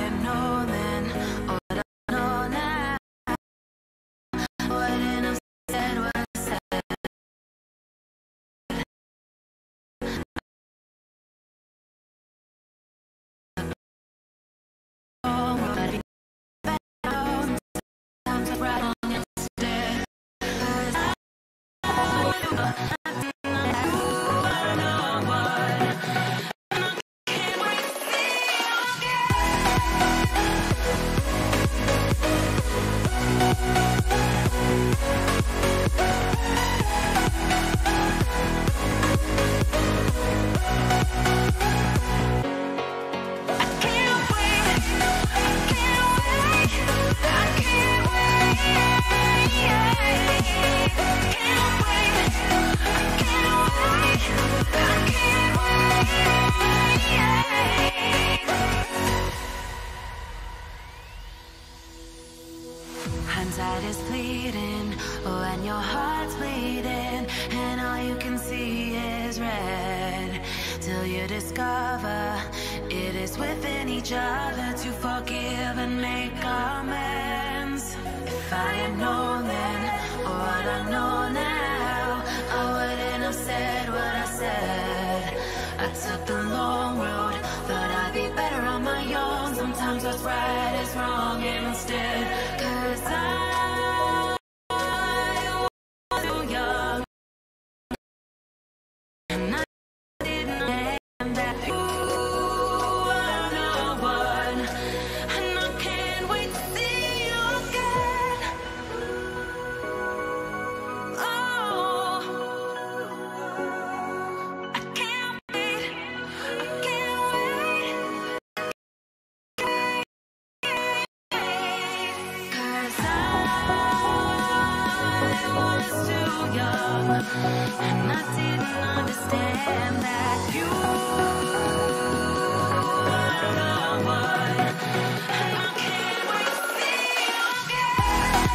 had known then, or what I know now, wouldn't have said what I said. Hindsight is bleeding, oh, and your heart's bleeding, and all you can see is red, till you discover it is within each other to forgive and make amends. If I had known then, or what I know now, I wouldn't have said what I said. I took the long road, thought I'd be better on my own. Sometimes what's right is wrong instead, 'cause I was too young, and I didn't understand that you are the one, and I can't wait to see you again. Oh, I can't wait, I can't wait, 'cause I was too young, and I didn't understand that you are the one, and I can't wait to see you again.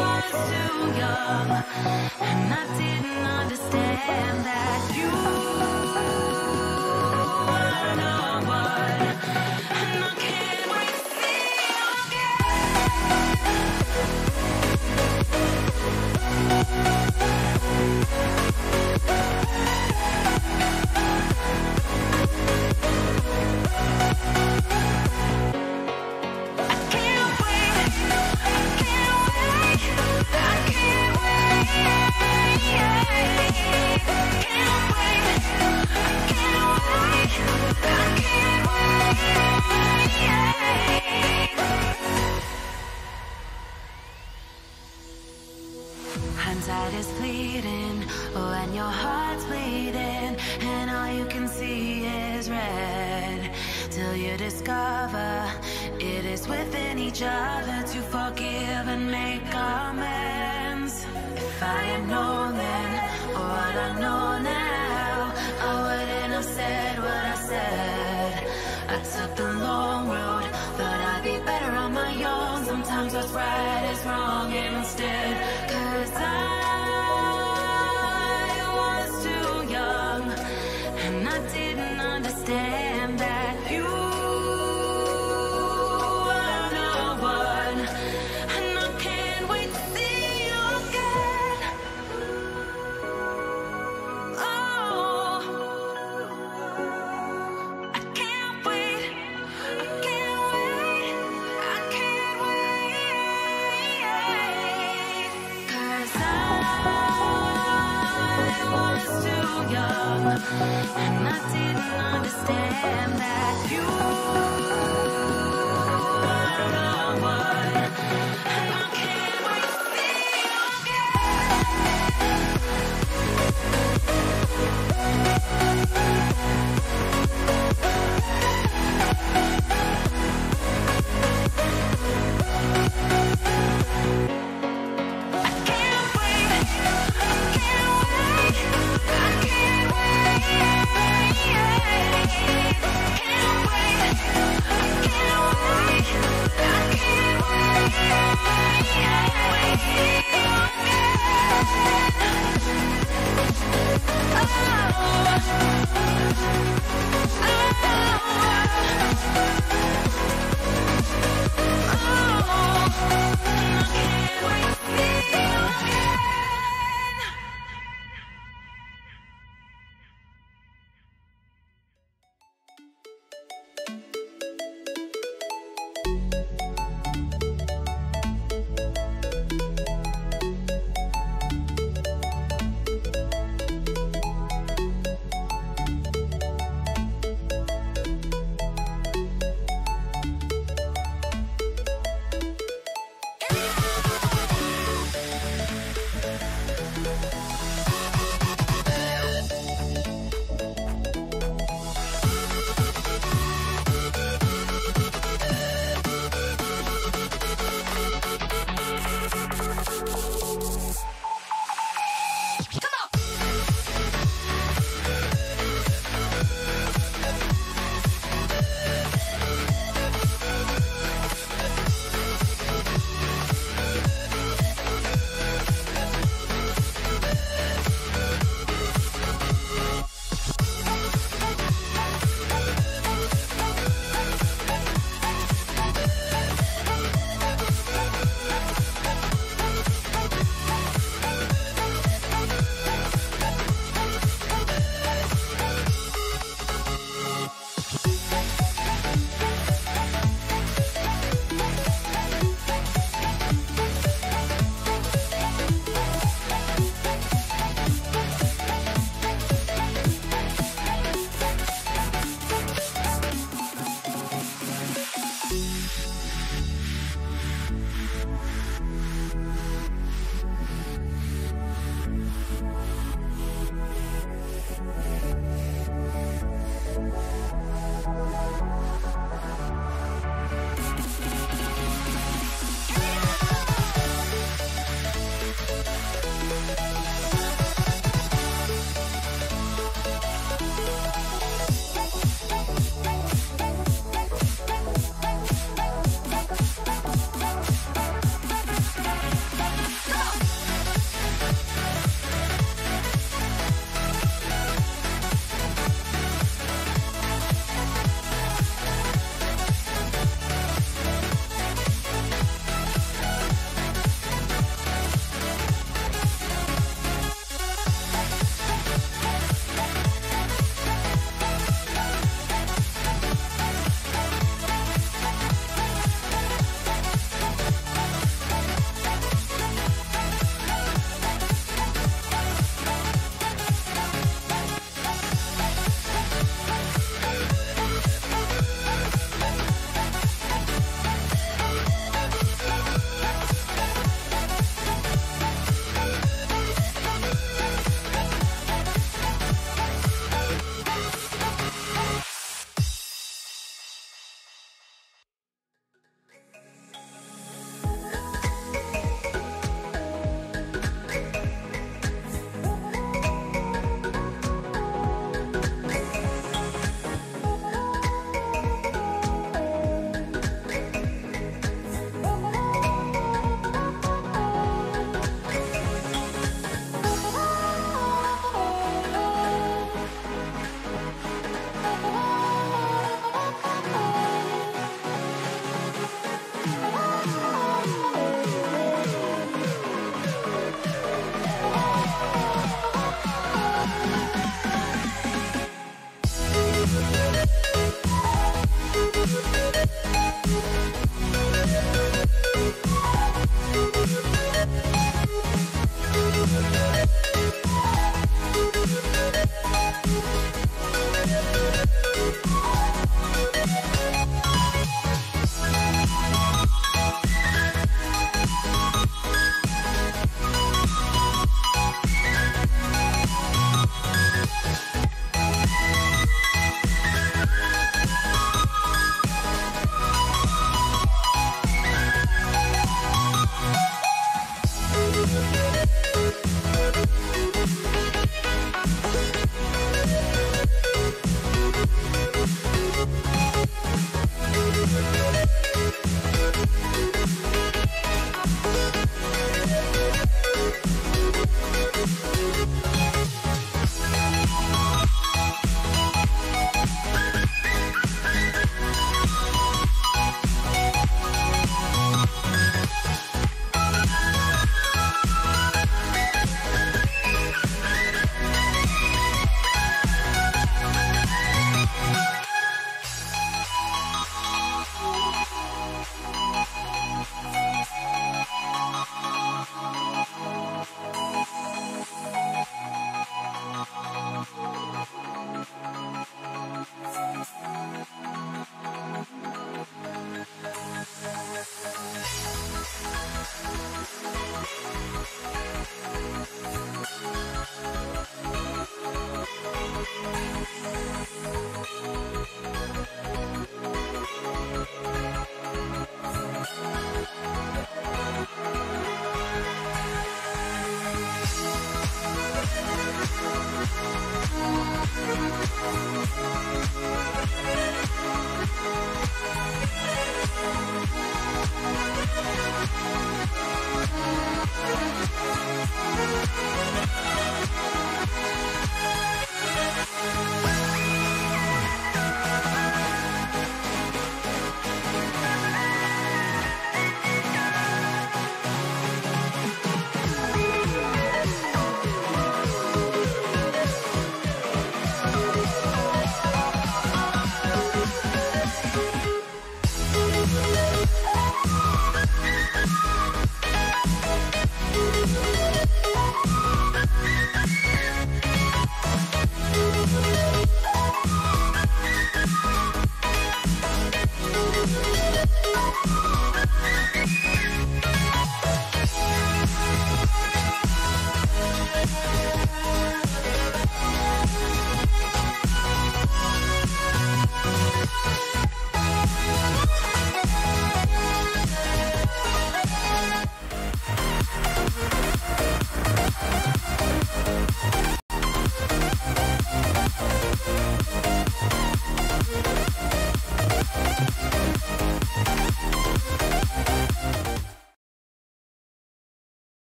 was too young, and I didn't understand that you were no one, and I can't wait to see you Hindsight is fleeting, oh, and your heart's bleeding, and all you can see is red, till you discover it is within each other to forgive and make amends. If I had known then, or what I know now, I wouldn't have said what I said. I took the long road, thought I'd be better on my own. Sometimes what's right is wrong instead, 'cause I was too young, and I didn't understand that you were no one, and I can't wait to see you again. Oh, I can't wait, I can't wait, I can't wait.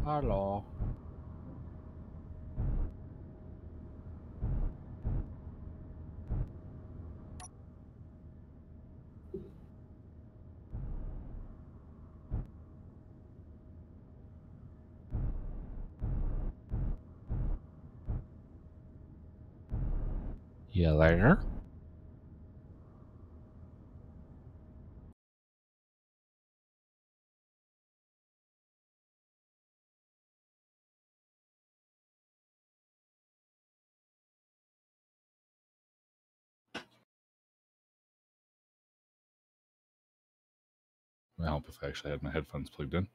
Hello. You there? Would help if I actually had my headphones plugged in.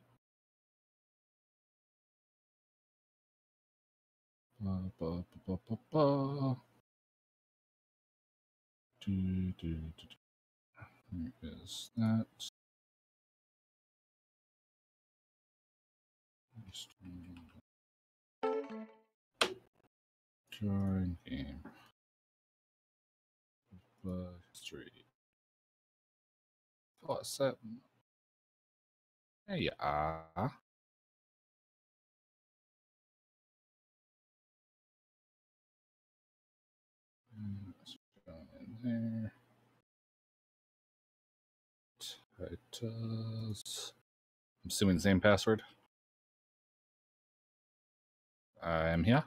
Where is that? Join game. History. Oh, set. There you are. In there. Titles. I'm assuming the same password. I'm here.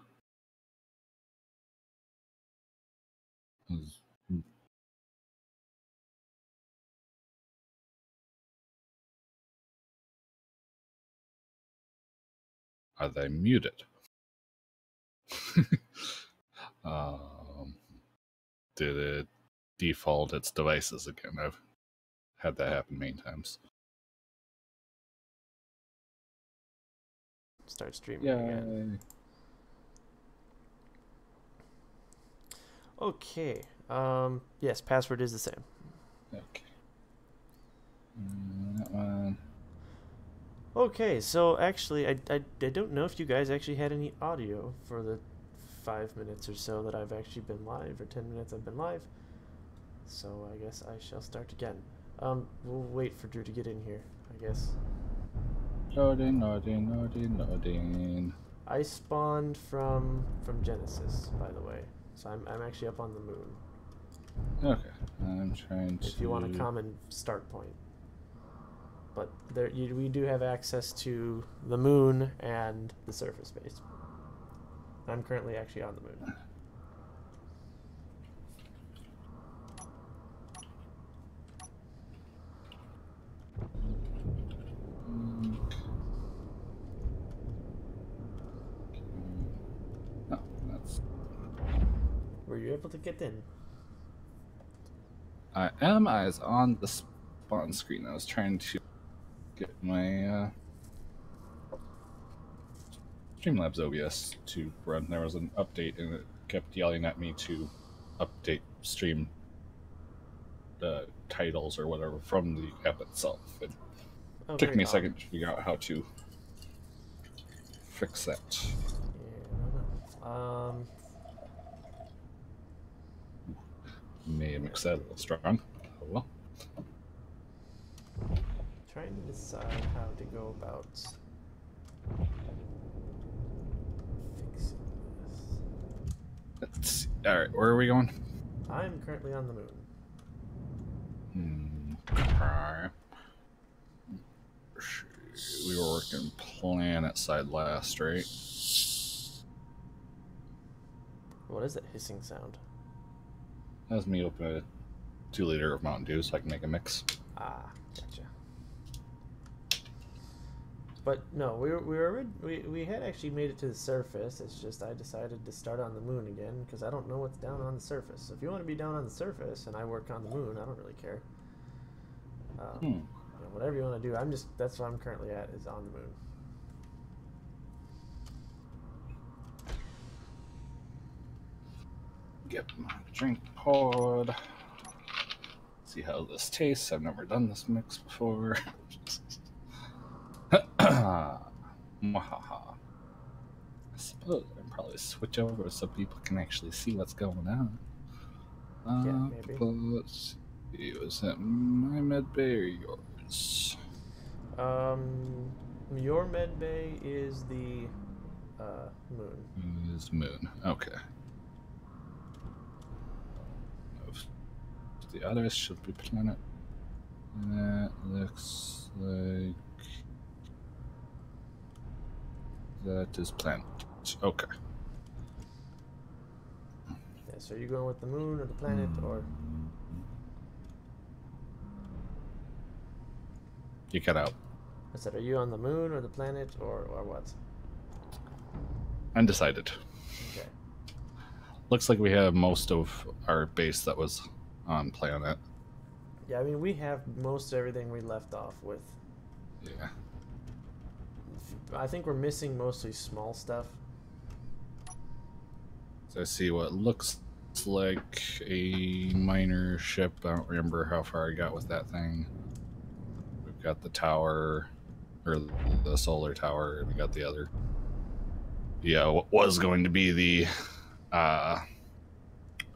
Are they muted? Did it default its devices again? I've had that happen many times. Start streaming again. Okay. Yes, password is the same. Okay. That one. Okay, so actually, I don't know if you guys actually had any audio for the 5 minutes or so that I've actually been live, or 10 minutes I've been live. So I guess I shall start again. We'll wait for Drew to get in here, I guess. Loading. I spawned from Genesis, by the way. So I'm actually up on the moon. Okay, I'm trying to... If you want a common start point. But we do have access to the moon and the surface base. I'm currently actually on the moon. No, that's... Were you able to get in? I am. I was on the spawn screen. I was trying to get my Streamlabs OBS to run. There was an update and it kept yelling at me to update stream titles or whatever from the app itself. It took me a second to figure out how to fix that. Yeah, May have mixed that a little strong. Oh well. Trying to decide how to go about fixing this. Let's see. Alright, where are we going? I'm currently on the moon. Okay. We were working planet side last, right? What is that hissing sound? That was me opening a 2-liter of Mountain Dew so I can make a mix. Ah, gotcha. But no, we had actually made it to the surface. It's just I decided to start on the moon again because I don't know what's down on the surface. So if you want to be down on the surface and I work on the moon, I don't really care. You know, whatever you want to do. That's what I'm currently at, is on the moon. Get my drink poured. See how this tastes. I've never done this mix before. I suppose I can probably switch over so people can actually see what's going on. Yeah, maybe. Let's see, was that my med bay or yours? Your med bay is the moon. Is moon. Okay. The others should be planet. That looks like that is planet. Okay. Yeah, so are you going with the moon or the planet or? You cut out. I said, are you on the moon or the planet or what? Undecided. Okay. Looks like we have most of our base that was on planet. Yeah, I mean, we have most everything we left off with. Yeah. I think we're missing mostly small stuff. So I see what looks like a minor ship. I don't remember how far I got with that thing. We've got the tower, or the solar tower, and we got the other. Yeah, what was going to be the,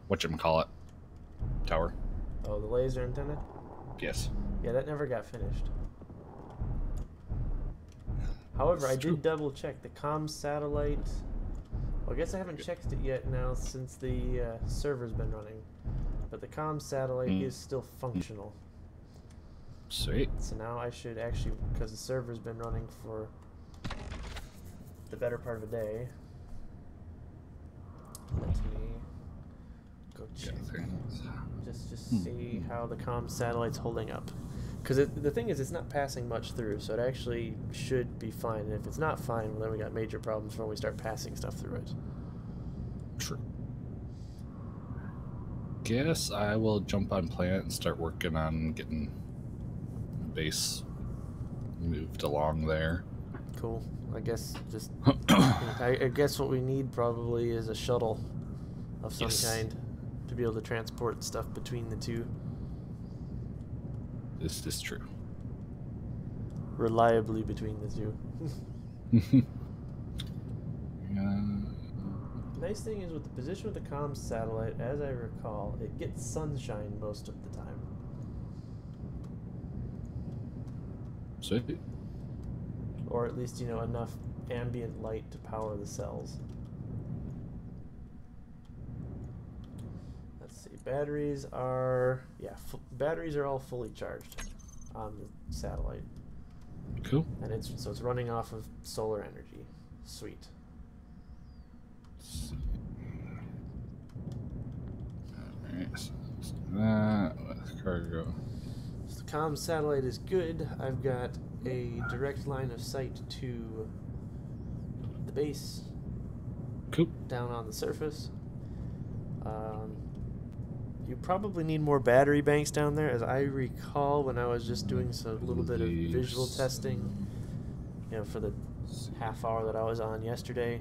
whatchamacallit, tower. Oh, the laser antenna? Yes. Yeah, that never got finished. However, I did double check the comm satellite. Well, I guess I haven't checked it yet now since the server's been running. But the comm satellite is still functional. Sweet. So now I should actually, because the server's been running for the better part of a day. Let me go check. Just see how the comm satellite's holding up. Because the thing is, it's not passing much through, so it actually should be fine. And if it's not fine, well, then we got major problems when we start passing stuff through it. True. Guess I will jump on planet and start working on getting base moved along there. Cool. I guess just I guess what we need probably is a shuttle of some kind to be able to transport stuff between the two. This is true. Reliably between the two. Nice thing is with the position of the comms satellite, as I recall, it gets sunshine most of the time. Sweet. Or at least, you know, enough ambient light to power the cells. Let's see. Batteries are, yeah, batteries are all fully charged on the satellite. Cool. And it's running off of solar energy. Sweet. Alright, so that with cargo. So the comm satellite is good. I've got a direct line of sight to the base. Cool. Down on the surface. You probably need more battery banks down there, as I recall when I was just doing a little bit of visual testing, you know, for the half hour that I was on yesterday,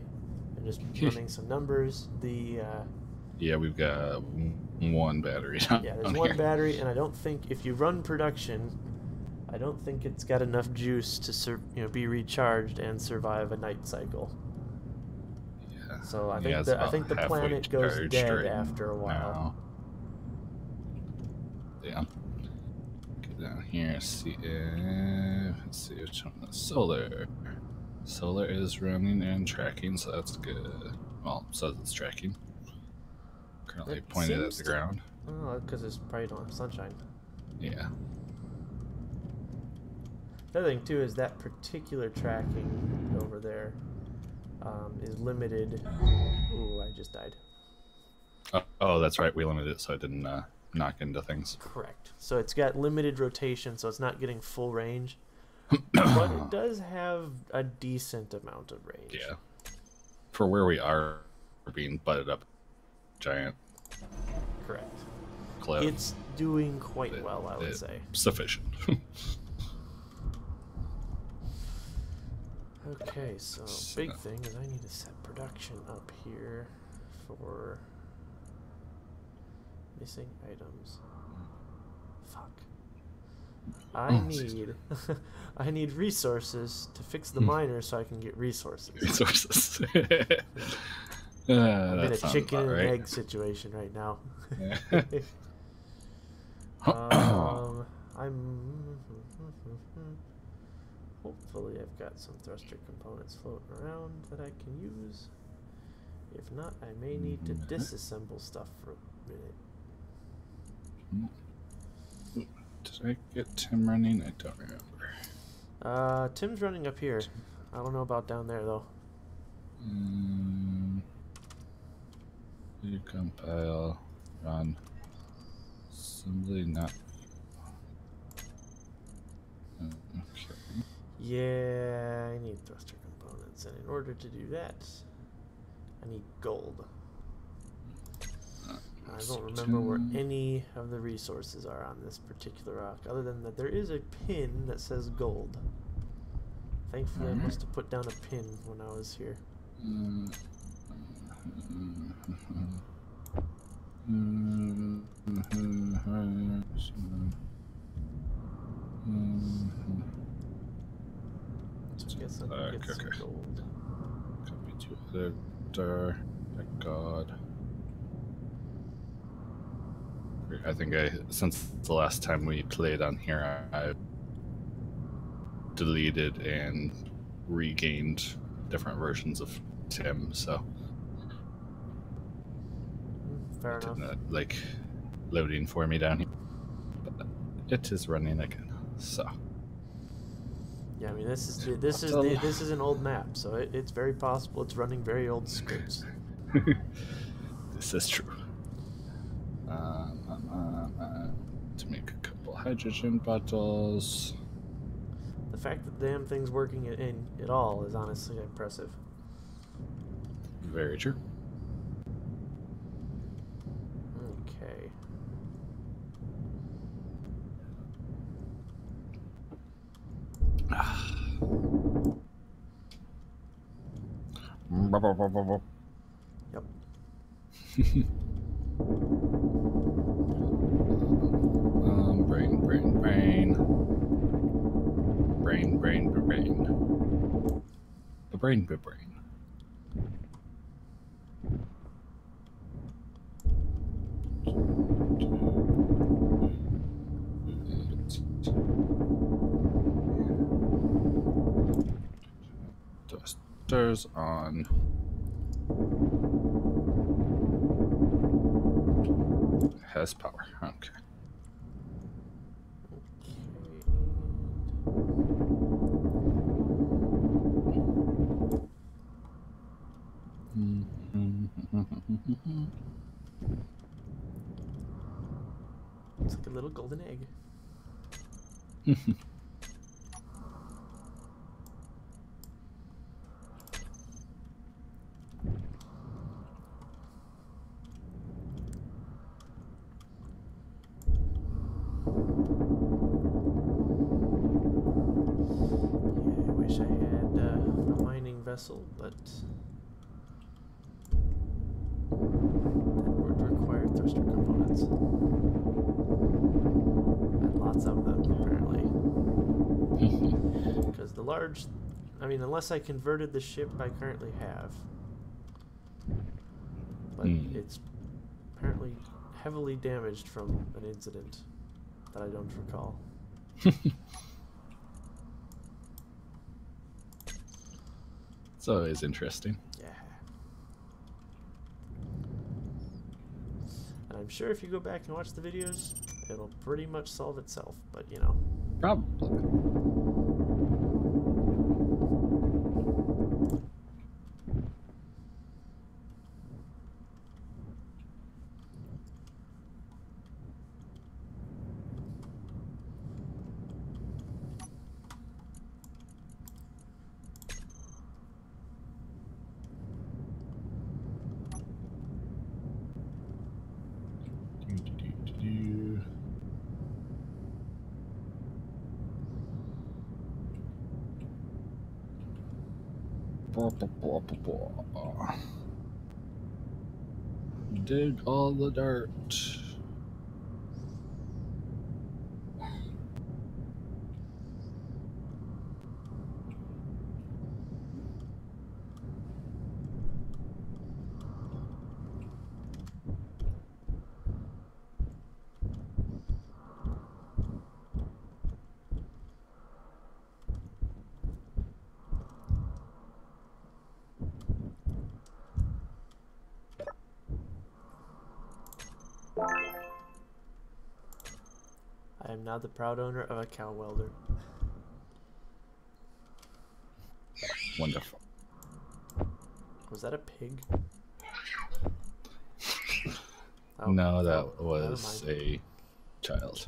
and just running some numbers. Yeah, we've got one battery. Yeah, there's one battery, and I don't think if you run production, I don't think it's got enough juice to be recharged and survive a night cycle. Yeah. So I Yeah, think the planet goes dead after a while. Now. Yeah. Get down here. See. Let's see which one. Solar. Solar is running and tracking, so that's good. Well, it says it's tracking. Currently It pointed at seems the to- ground. Oh, because it's probably don't have sunshine. Yeah. The other thing too is that particular tracking over there is limited. Ooh, I just died. Oh, that's right. We limited it so it didn't knock into things. Correct. So it's got limited rotation, so it's not getting full range. But it does have a decent amount of range. Yeah. For where we are, we're being butted up giant Correct. cliff. It's doing quite well, I would say. Sufficient. Okay, so big thing is I need to set production up here for missing items. Fuck. I need resources to fix the miner so I can get resources. Resources. I'm in a sounds chicken about and right. egg situation right now. Yeah. Hopefully I've got some thruster components floating around that I can use. If not, I may need to disassemble stuff for a minute. Did I get Tim running? I don't remember. Tim's running up here. I don't know about down there though. You compile, run, assembly not. Okay. Yeah, I need thruster components, and in order to do that, I need gold. I don't remember where any of the resources are on this particular rock, other than that there is a pin that says gold. Thankfully, I must have put down a pin when I was here. Let's get some gold. Copy to editor. Thank God. I think since the last time we played on here, I deleted and regained different versions of Tim, so fair enough. Didn't, like, loading for me down here, but it is running again. So yeah, I mean this is an old map, so it's very possible it's running very old scripts. This is true. To make a couple hydrogen bottles. The fact that the damn thing's working at all is honestly impressive. Very true. Okay. Yep. Brain. Dusters on. Has power. Okay. It's like a little golden egg. I wish I had a mining vessel, but that would require thruster components. And lots of them, apparently. Because the large... I mean, unless I converted the ship I currently have. But it's apparently heavily damaged from an incident that I don't recall. It's always interesting. Yeah. And I'm sure if you go back and watch the videos, it'll pretty much solve itself, but you know. Probably. Dig all the dirt. now the proud owner of a cow welder. Wonderful. Was that a pig? No, that never was mind. a child.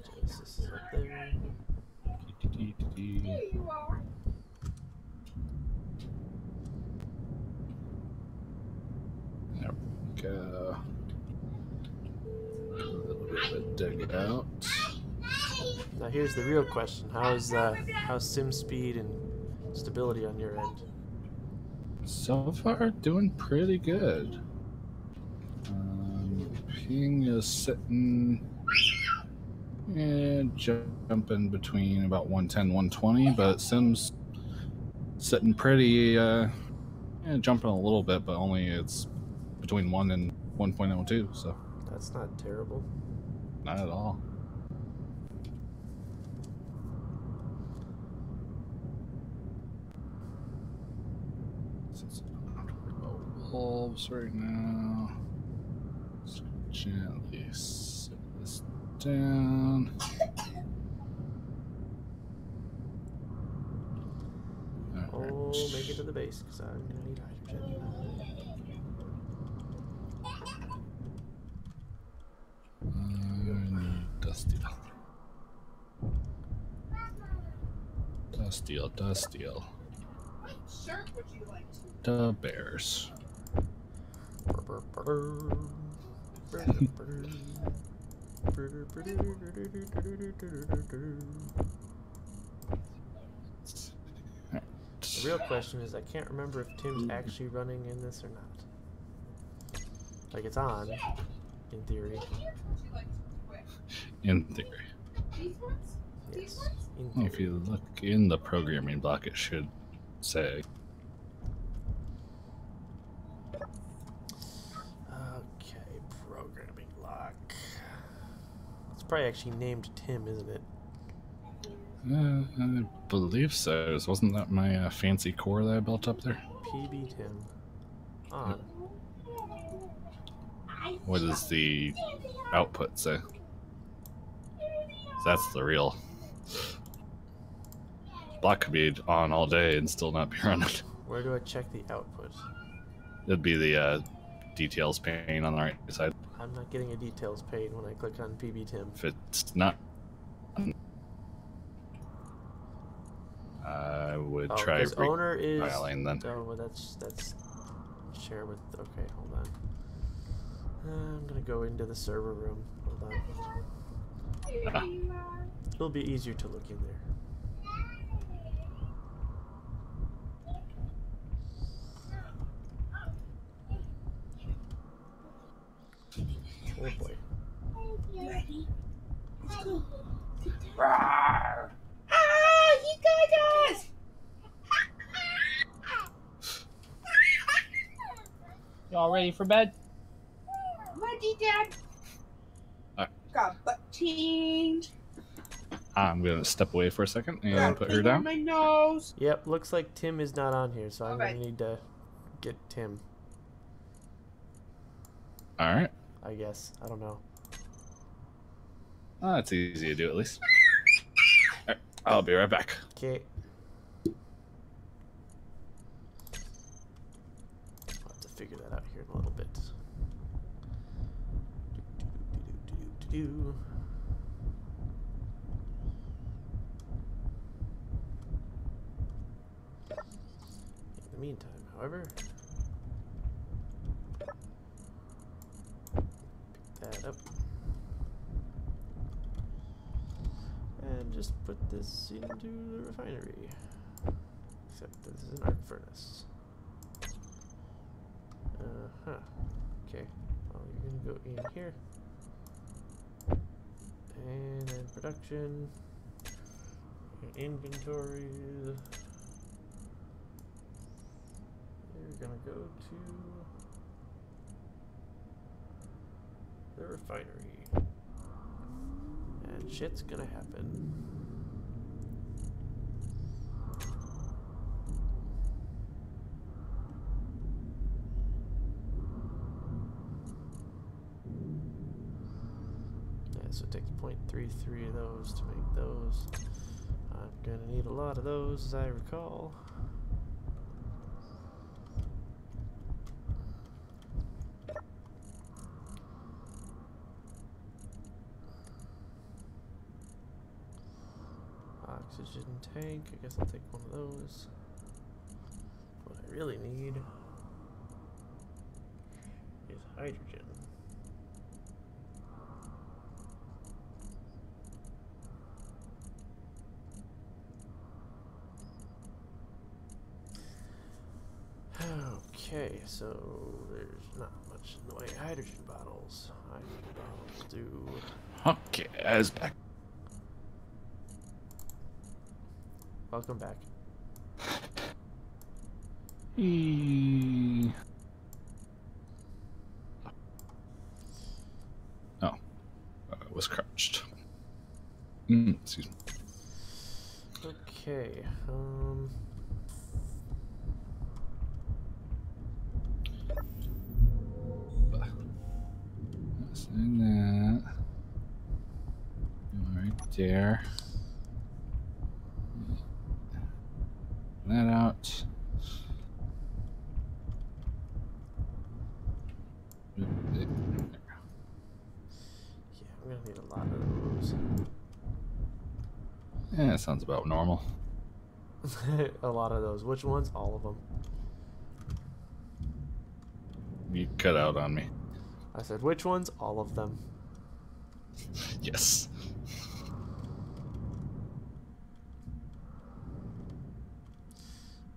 Genesis is up there. There we go. A little bit of dig out. Now here's the real question: how's sim speed and stability on your end? So far, doing pretty good. Ping is sitting and jumping between about 110, 120, but Sim's sitting pretty, jumping a little bit, but only it's between 1 and 1.02, so That's not terrible. not at all. Since I don't have to worry about wolves right now, just gently sit this down. Oh, make it to the base, because I'm going to need hydrogen. Dust deal. Dust deal. Shirt would you like to? The bears. The real question is, I can't remember if Tim's actually running in this or not. Like, it's on, in theory. In theory. These ones? Yes, ones? in theory. If you look in the programming block, it should say. Okay, programming lock. It's probably actually named Tim, isn't it? I believe so. Wasn't that my fancy core that I built up there? PB Tim. On. What does the output say? That's the real. Block could be on all day and still not be running. Where do I check the output? It'd be the details pane on the right side. I'm not getting a details pane when I click on PB Tim. If it's not, I would Oh, try because owner is. compiling then. Oh, well, that's share with. Okay, hold on. I'm gonna go into the server room. Hold on. It'll be easier to look in there. Oh boy. You ready? Let's go. Ah, he got us! Y'all ready for bed? Ready, Dad? Got butt change. I'm going to step away for a second and Got put her paint on down. my nose. Yep, looks like Tim is not on here, so I'm Okay. gonna need to get Tim. All right. I guess. I don't know. That's easy to do at least. All right, I'll be right back. Okay. I'll have to figure that out here in a little bit. Do-do-do-do-do-do-do. In the meantime, however, pick that up. put this into the refinery. Except this is an arc furnace. Okay. Well, you're gonna go in here. And then production. Inventory. You're gonna go to the refinery. And shit's gonna happen. So it takes 0.33 of those to make those. I'm gonna need a lot of those, as I recall. Oxygen tank, I guess I'll take one of those. What I really need is hydrogen. Okay, so there's not much in the way of hydrogen bottles. Hydrogen bottles do. Okay, I was back. Welcome back. Oh, it was crouched. Excuse me. Okay, And that right there. That out. yeah, I'm gonna need a lot of those. Yeah, that sounds about normal. A lot of those. Which ones? All of them. You cut out on me. I said, which ones? All of them. Yes.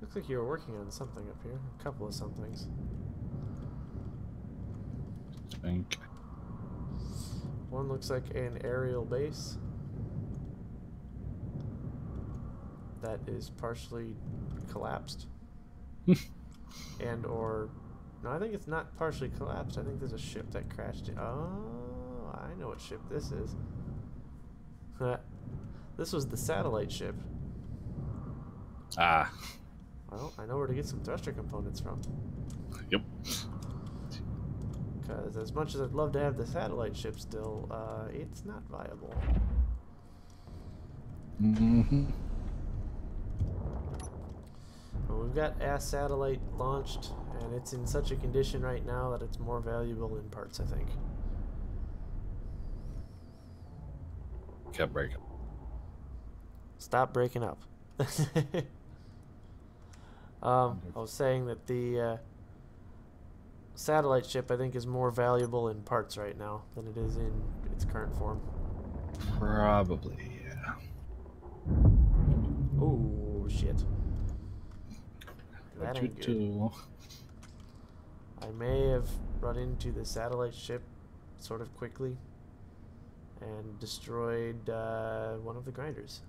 Looks like you were working on something up here. A couple of somethings. Think. One looks like an aerial base that is partially collapsed. And or... No, I think it's not partially collapsed. I think there's a ship that crashed. Oh, I know what ship this is. This was the satellite ship. Ah. Well, I know where to get some thruster components from. Yep. Because as much as I'd love to have the satellite ship still, it's not viable. Mm-hmm. Well, we've got a satellite launched, and it's in such a condition right now that it's more valuable in parts, I think. Kept breaking. Stop breaking up. I was saying that the satellite ship, I think, is more valuable in parts right now than it is in its current form. Probably, yeah. Oh, shit. That ain't good. I may have run into the satellite ship sort of quickly and destroyed one of the grinders.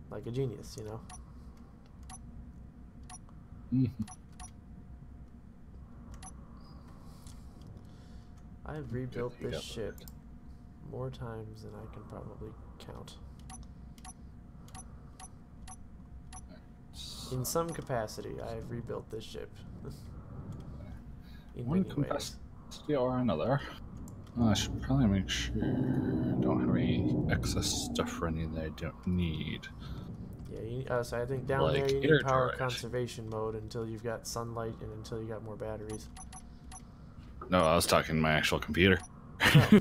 Like a genius, you know? Mm-hmm. I've rebuilt this ship more times than I can probably count. In some capacity, I've rebuilt this ship. In One many ways. capacity or another. I should probably make sure I don't have any excess stuff running that I don't need. Yeah, so I think down Like there you air need power drive. conservation mode until you've got sunlight and until you got more batteries. No, I was talking my actual computer. Oh.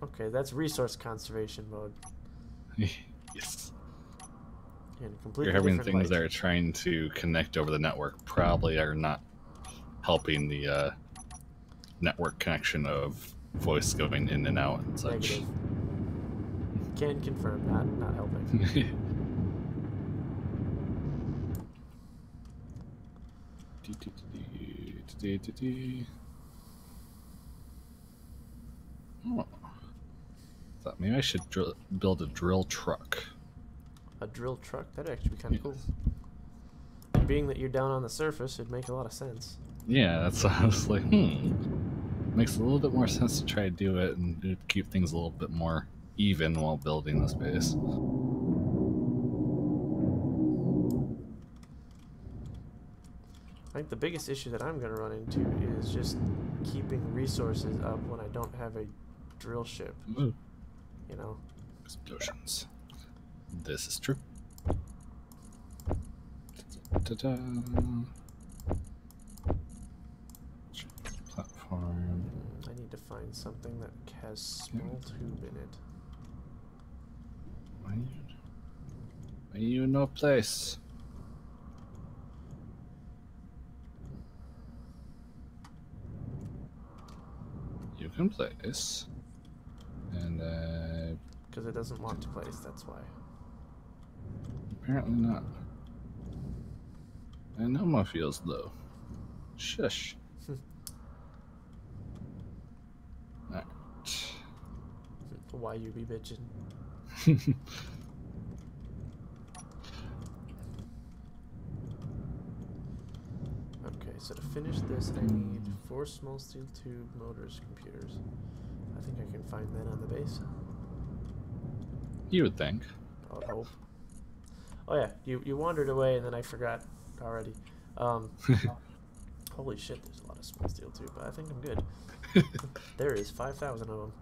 Okay, that's resource conservation mode. Yes. And completely You're having different things light. that are trying to connect over the network probably are not helping the network connection of voice going in and out and such. Negative. Can confirm, not helping. Oh. Thought maybe I should build a drill truck. A drill truck? That'd actually be kind of cool. Being that you're down on the surface, it'd make a lot of sense. Yeah, that's why I was like, makes a little bit more sense to try to do it and keep things a little bit more even while building this base. I think the biggest issue that I'm going to run into is just keeping resources up when I don't have a drill ship. Ooh. You know? Explosions. This is true. Ta-da. Platform. I need to find something that has small tube in it. Why you in no place? You can place. And Because it doesn't want to place, that's why. apparently not. And Elmo feels low. Shush. Alright. Why you be bitching? Okay, so to finish this, I need 4 small steel tube motors computers. I think I can find that on the base. You would think. I would hope. Oh yeah, you wandered away and then I forgot already. Holy shit, there's a lot of small steel tube, but I think I'm good. There is 5,000 of them,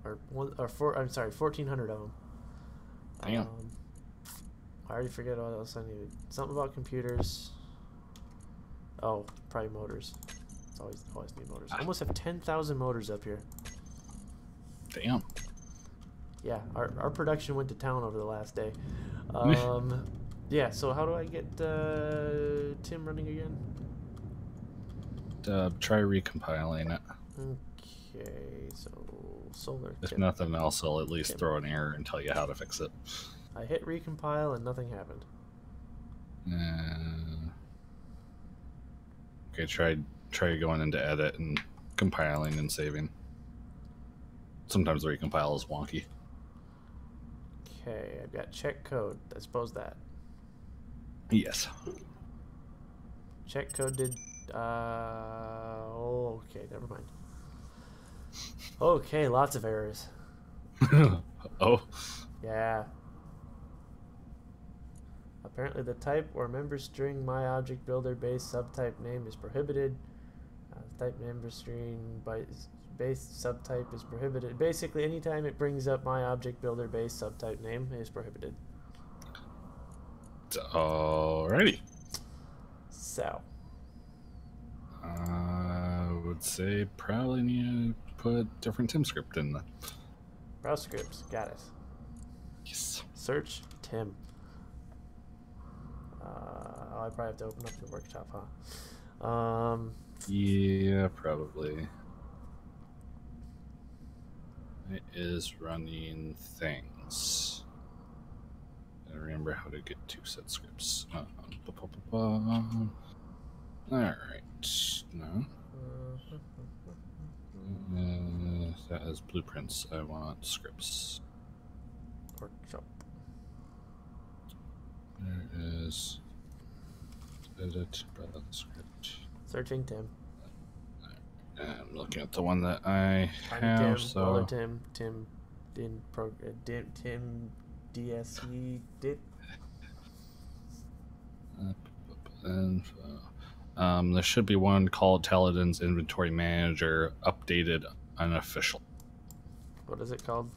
I'm sorry, 1,400 of them. Damn. I already forget what else I needed. Something about computers. Oh, probably motors. It's always need motors. I almost have 10,000 motors up here. Damn. Yeah, our production went to town over the last day. Yeah, so how do I get Tim running again? Try recompiling it. Okay, so solar. If Tim. nothing else, I'll at least Tim. throw an error and tell you how to fix it. I hit recompile and nothing happened. Okay, try going into edit and compiling and saving. Sometimes the recompile is wonky. Okay, I've got check code. I suppose that. Yes. Check code did. Oh, okay, never mind. Okay, lots of errors. Oh. Yeah. Apparently the type or member string my object builder base subtype name is prohibited. Type member string base subtype is prohibited. Basically, anytime it brings up my object builder base subtype name is prohibited. Alrighty. So. I would say probably need to put different Tim script in the. Browse scripts, got it. Yes. Search Tim. I probably have to open up the workshop, huh? Yeah, probably. It is running things. I remember how to get 2 set scripts. Alright, no. That has blueprints. I want scripts. Workshop. There is edit brother script. Searching Tim. I'm looking at the one that I Tim, have. So Roller Tim Tim DSE did. There should be one called Taladin's Inventory Manager, updated unofficial. What is it called?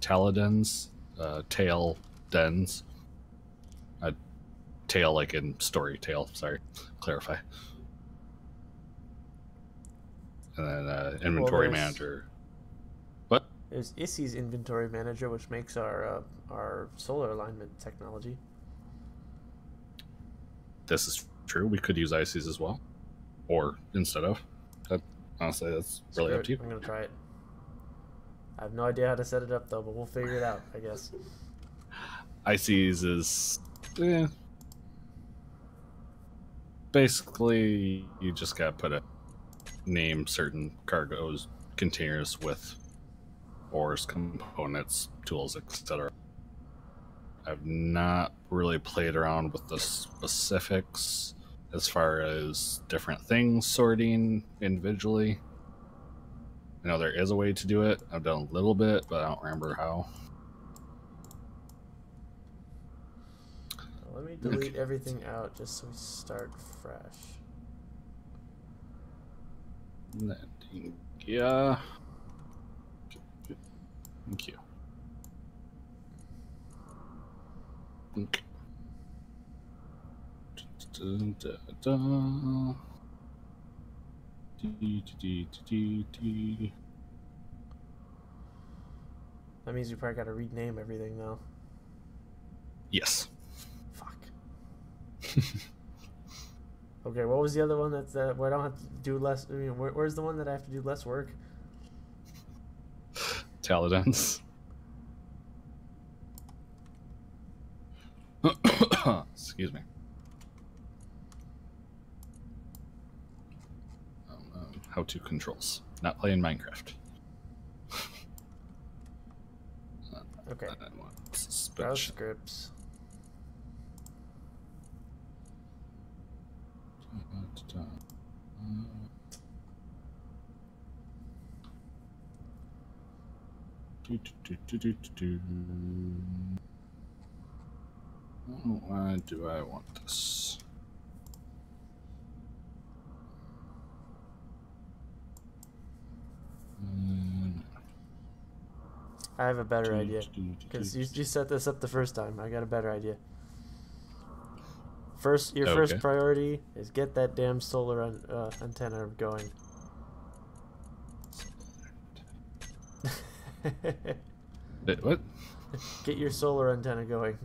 Taladin's tail dens. Tail like in story tail, sorry. Clarify. And then inventory manager. What? There's Issy's inventory manager, which makes our solar alignment technology. This is true. We could use ICs as well. Or instead of. Honestly, that's really Screw up to you. I'm gonna try it. I have no idea how to set it up though, but we'll figure it out, I guess. ICs is basically you just gotta put a name certain cargoes containers with ores, components, tools, etc. I've not really played around with the specifics as far as different things sorting individually. I know there is a way to do it. I've done a little bit, but I don't remember how. Let me delete everything out just so we start fresh. Landing, yeah. Thank you. Okay. That means you probably gotta rename everything though. Yes. Fuck. Okay, what was the other one that's where I don't have to do less? I mean, where's the one that I have to do less work? Taladens. Excuse me. How to controls. Not playing Minecraft. Okay. I want Browse suspension. scripts. Why do I want this? I have a better idea. Because you set this up the first time. I got a better idea. Your first priority is get that damn solar antenna going. What? Get your solar antenna going.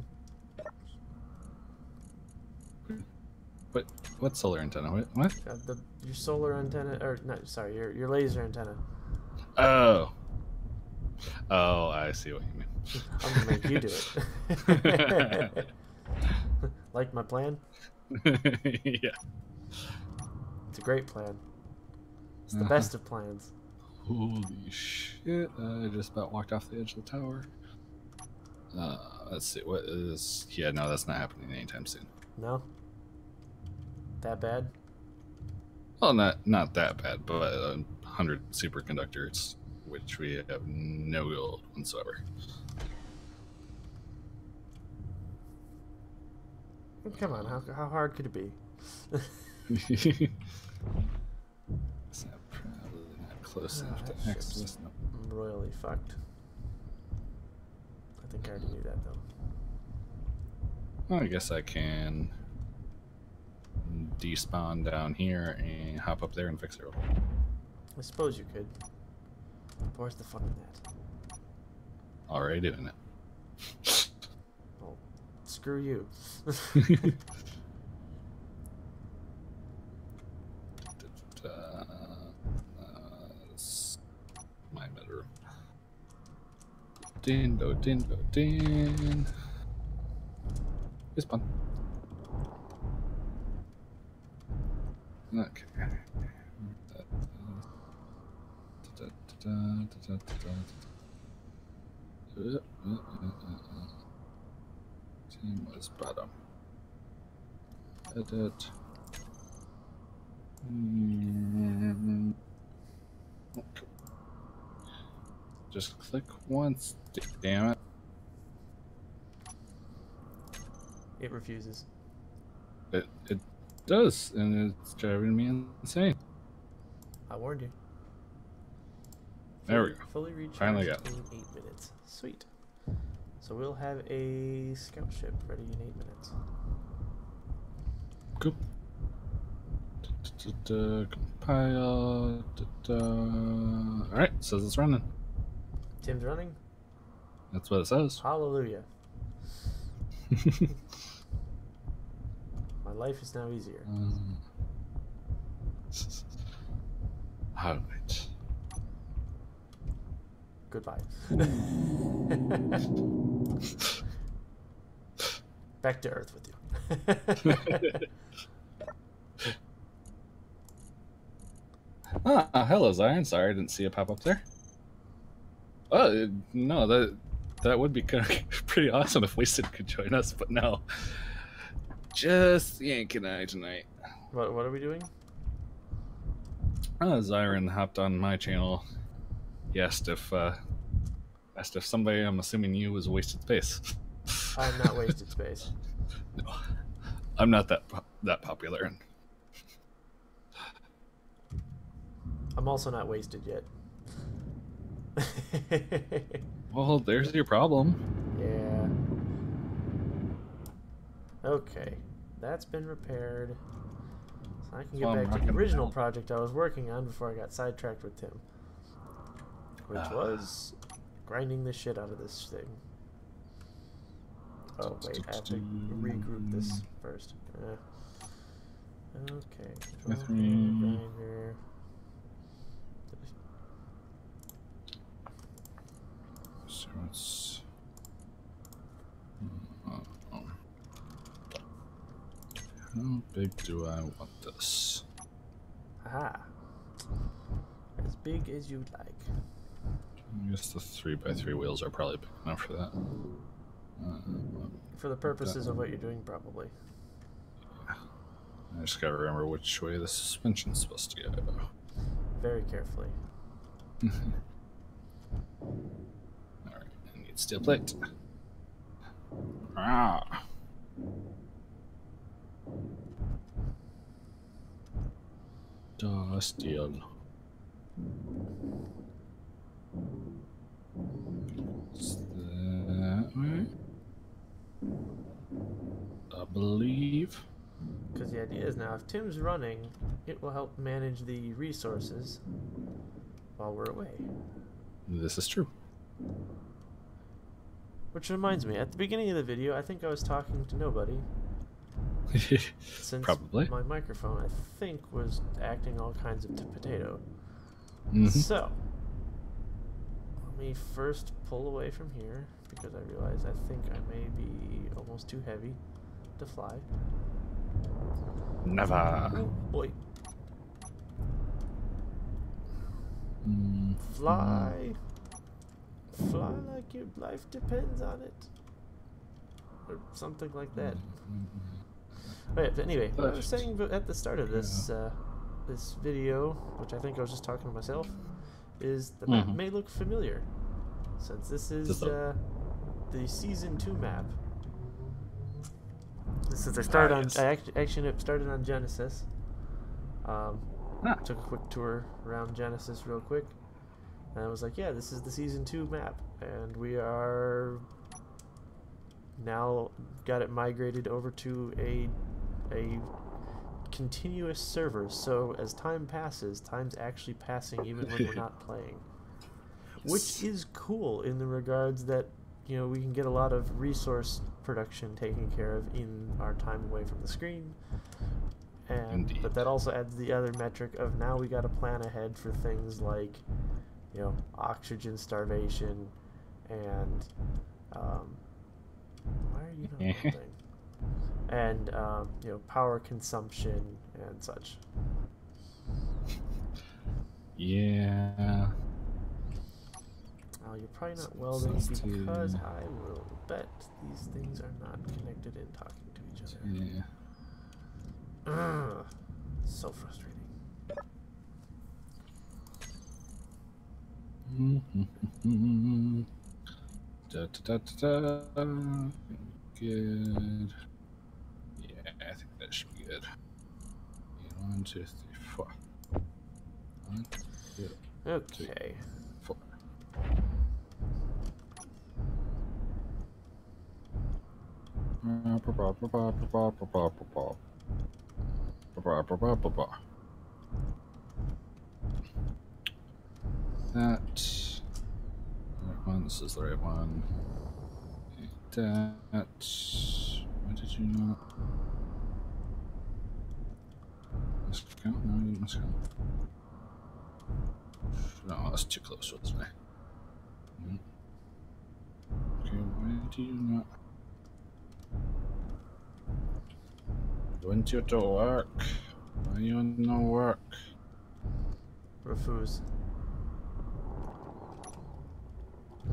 What solar antenna? What? Your solar antenna, or not? Sorry, your laser antenna. Oh. Oh, I see what you mean. I'm gonna make you do it. Like my plan? Yeah. It's a great plan. It's the best of plans. Holy shit! I just about walked off the edge of the tower. Let's see. What is? Yeah, no, that's not happening anytime soon. No? That bad? Well, not that bad, but 100 superconductors, which we have no gold whatsoever. Come on, how hard could it be? It's not probably not close enough to access. No. I'm royally fucked. I think I already knew that though. Well, I guess I can despawn down here and hop up there and fix it real quick. I suppose you could. But where's the fun in that? Already doing it. Well, screw you. My bedroom. Din. It's fun. Okay. Team was bottom. Edit. Okay. Just click once. Damn it. It refuses. It does, and it's driving me insane. I warned you. There we go. Fully recharged Finally got it. in 8 minutes. Sweet. So we'll have a scout ship ready in 8 minutes. Cool. Compile. Alright, says it's running. Tim's running? That's what it says. Hallelujah. My life is now easier. All right. Goodbye. Back to Earth with you. Hello, Zion. Sorry, I didn't see a pop up there. Oh, no, that would be kind of pretty awesome if Wasted could join us, but no. Just Yank and I tonight. What are we doing? Zyron hopped on my channel. He asked if somebody, I'm assuming you, was Wasted Space. I'm not Wasted Space. No, I'm not that popular. I'm also not wasted yet. Well, there's your problem. Yeah. Okay, that's been repaired. So I can get back to the original project I was working on before I got sidetracked with Tim. Which was grinding the shit out of this thing. Oh wait, I have to regroup this first. Okay. Grinder. So it's how big do I want this? Aha. As big as you'd like. I guess the 3x3 wheels are probably big enough for that. For the purposes of what you're doing, probably. I just gotta remember which way the suspension's supposed to go. Very carefully. Alright, I need steel plate. Ah. Steel. It's that way, I believe. Because the idea is now, if Tim's running, it will help manage the resources while we're away. This is true. Which reminds me, at the beginning of the video, I think I was talking to nobody. Since Probably. my microphone, I think, was acting all kinds of potato. Mm-hmm. So, let me first pull away from here, because I realize I think I may be almost too heavy to fly. Never. Oh boy. Mm-hmm. Fly. Fly like your life depends on it. Or something like that. Right, but anyway, what I was saying at the start of this this video, which I think I was just talking to myself, is the map may look familiar, since this is the Season 2 map. Since I started on, I actually started on Genesis. Took a quick tour around Genesis real quick, and I was like, yeah, this is the Season 2 map, and we are now got it migrated over to a continuous server, so as time passes, time's actually passing even when we're not playing. Which is cool in the regards that, you know, we can get a lot of resource production taken care of in our time away from the screen. And but that also adds the other metric of now we gotta plan ahead for things like, you know, oxygen starvation and why are you not holding? And you know, power consumption and such. Yeah. Oh, you're probably not welding because I will bet these things are not connected in talking to each other. Yeah. Ugh, so frustrating. Da, da, da, da. Good. Yeah, I think that should be good. 1, 2, 3, 4. 1, 2, Okay. 4. That. Right one. This is the right one. That. Why did you not? Miscount? No, you didn't miscount. No, that's too close, wasn't I? Okay, why do you not want you to work? Why you no work? Refuse.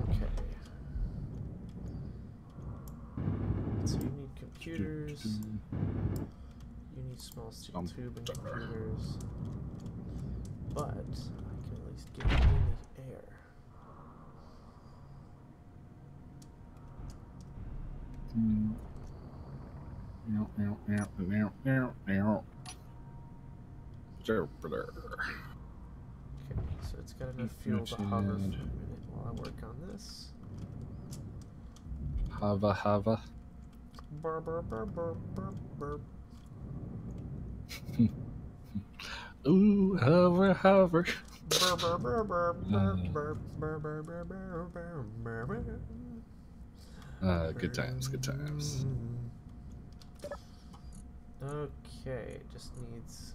Okay. So you need computers. You need small steel tube and computers. But I can at least get it in the air. Okay, so it's got enough fuel to hover for a minute while I work on this. Hava. Burr, burr, burr, burr, burr, burr. Ooh, hover. Burr, burr, burr, burr, burr, burr, burr, burr, burr, burr, burr, burr, burr. Good times. Okay, it just needs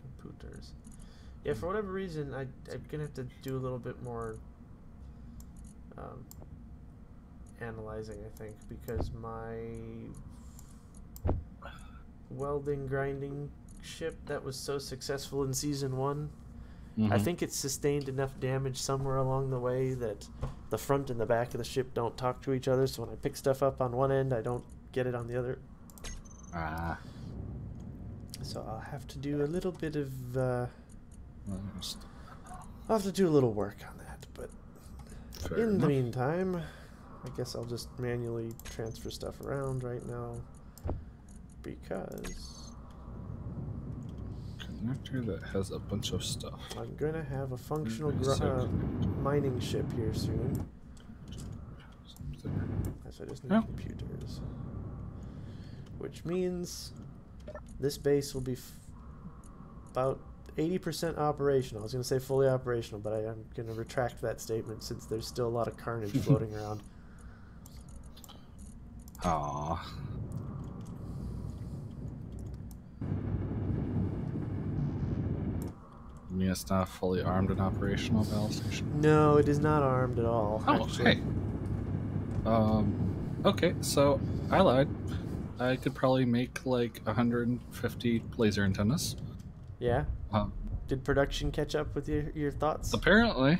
computers. Yeah, for whatever reason, I'm gonna have to do a little bit more analyzing, I think, because my welding grinding ship that was so successful in season 1, I think it sustained enough damage somewhere along the way that the front and the back of the ship don't talk to each other, so when I pick stuff up on one end, I don't get it on the other. So I'll have to do a little bit of I'll have to do a little work on that, but in the meantime, I guess I'll just manually transfer stuff around right now because connector that has a bunch of stuff. I'm gonna have a functional mining ship here soon. So I just need computers, which means this base will be about 80% operational. I was going to say fully operational, but I'm going to retract that statement since there's still a lot of carnage floating around. Aww. You mean it's not fully armed and operational, battle station? No, it is not armed at all. Oh, actually. hey. Okay, so I lied. I could probably make like 150 laser antennas. Yeah? Did production catch up with your thoughts? Apparently.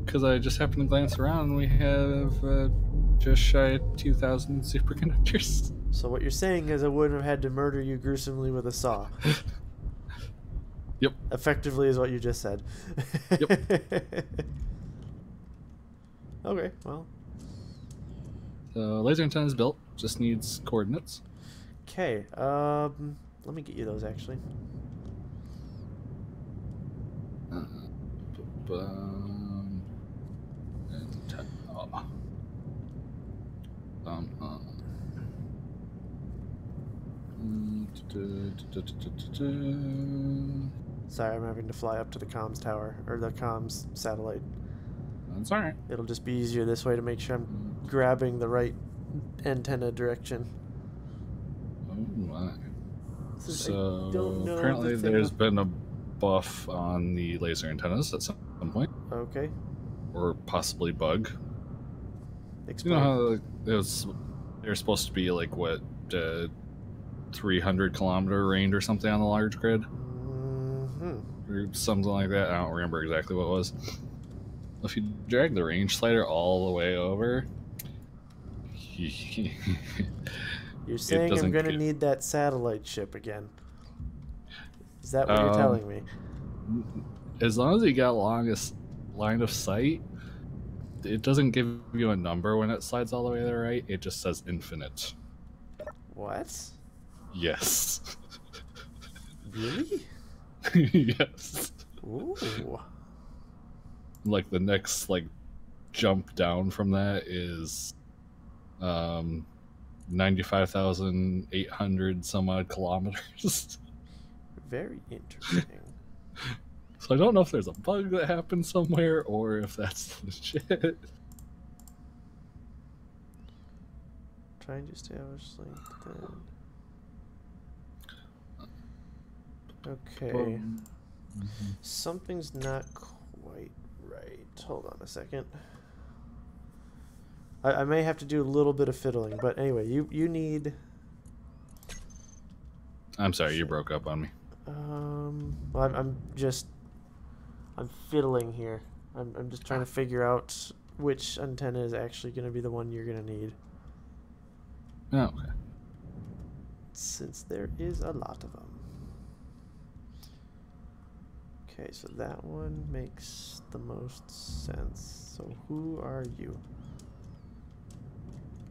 Because I just happened to glance around and we have just shy of 2,000 superconductors. So what you're saying is I wouldn't have had to murder you gruesomely with a saw. Yep. Effectively is what you just said. Yep. Okay, well. So laser antenna is built, just needs coordinates. Okay, let me get you those actually. Sorry, I'm having to fly up to the comms tower, or the comms satellite. That's alright. It'll just be easier this way to make sure I'm grabbing the right antenna direction. Oh my. So apparently there's been a buff on the laser antennas at some point. Okay. Or possibly bug. Explain. You know how they're supposed to be like, what, 300-kilometer range or something on the large grid? Or something like that. I don't remember exactly what it was. If you drag the range slider all the way over... You're saying I'm going to need that satellite ship again. Is that what you're telling me? As long as you got longest line of sight, it doesn't give you a number when it slides all the way to the right. It just says infinite. What? Yes. Really? Yes. Ooh. Like the next jump down from that is 95,800 some odd kilometers. Very interesting. So I don't know if there's a bug that happened somewhere or if that's legit. Trying to establish link then. Okay. Something's not quite right. Hold on a second. I may have to do a little bit of fiddling, but anyway, you need... I'm sorry, you broke up on me. Well, I'm fiddling here. I'm just trying to figure out which antenna is actually going to be the one you're going to need. Oh, okay. Since there is a lot of them. Okay, so that one makes the most sense. So who are you?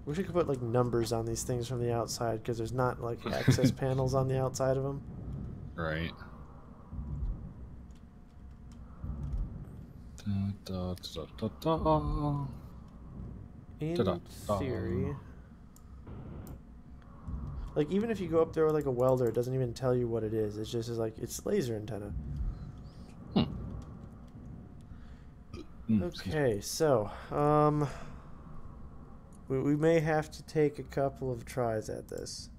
Wish I could put like numbers on these things from the outside because there's not like access panels on the outside of them. Right. Da, da, da, da, da. In Da-da-da. theory, like even if you go up there with like a welder, it doesn't even tell you what it is. It's just like it's laser antenna. Okay, so we may have to take a couple of tries at this.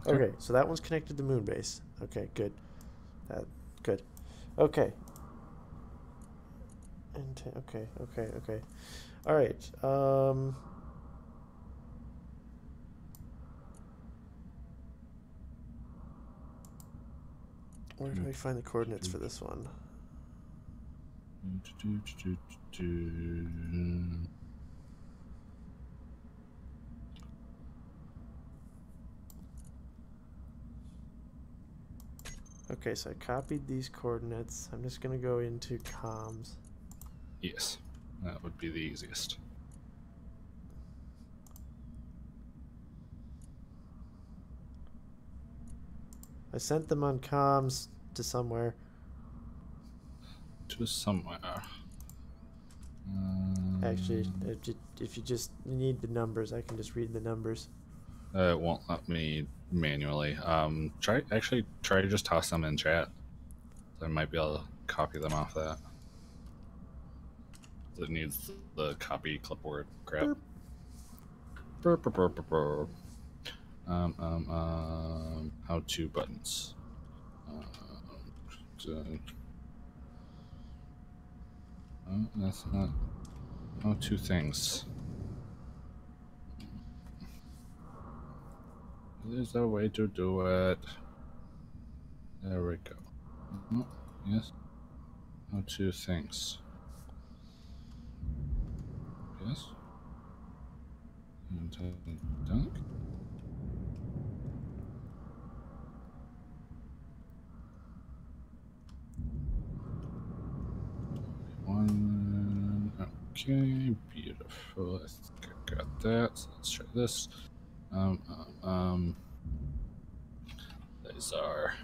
Okay, so that one's connected to moon base. Okay, good. Good. Okay. Okay. All right. Where do I find the coordinates for this one? Okay, so I copied these coordinates. I'm just going to go into comms. Yes, that would be the easiest. I sent them on comms to somewhere. To somewhere. Actually, if you just need the numbers, I can just read the numbers. It won't let me manually. Try to just toss them in chat. I might be able to copy them off that. It needs the copy clipboard crap. Burp. Burp. How to buttons. That's not how to things. There's a way to do it. There we go. Oh, yes. How to things. Yes. Dunk. One. Okay, beautiful. I think I got that. So let's try this. These are.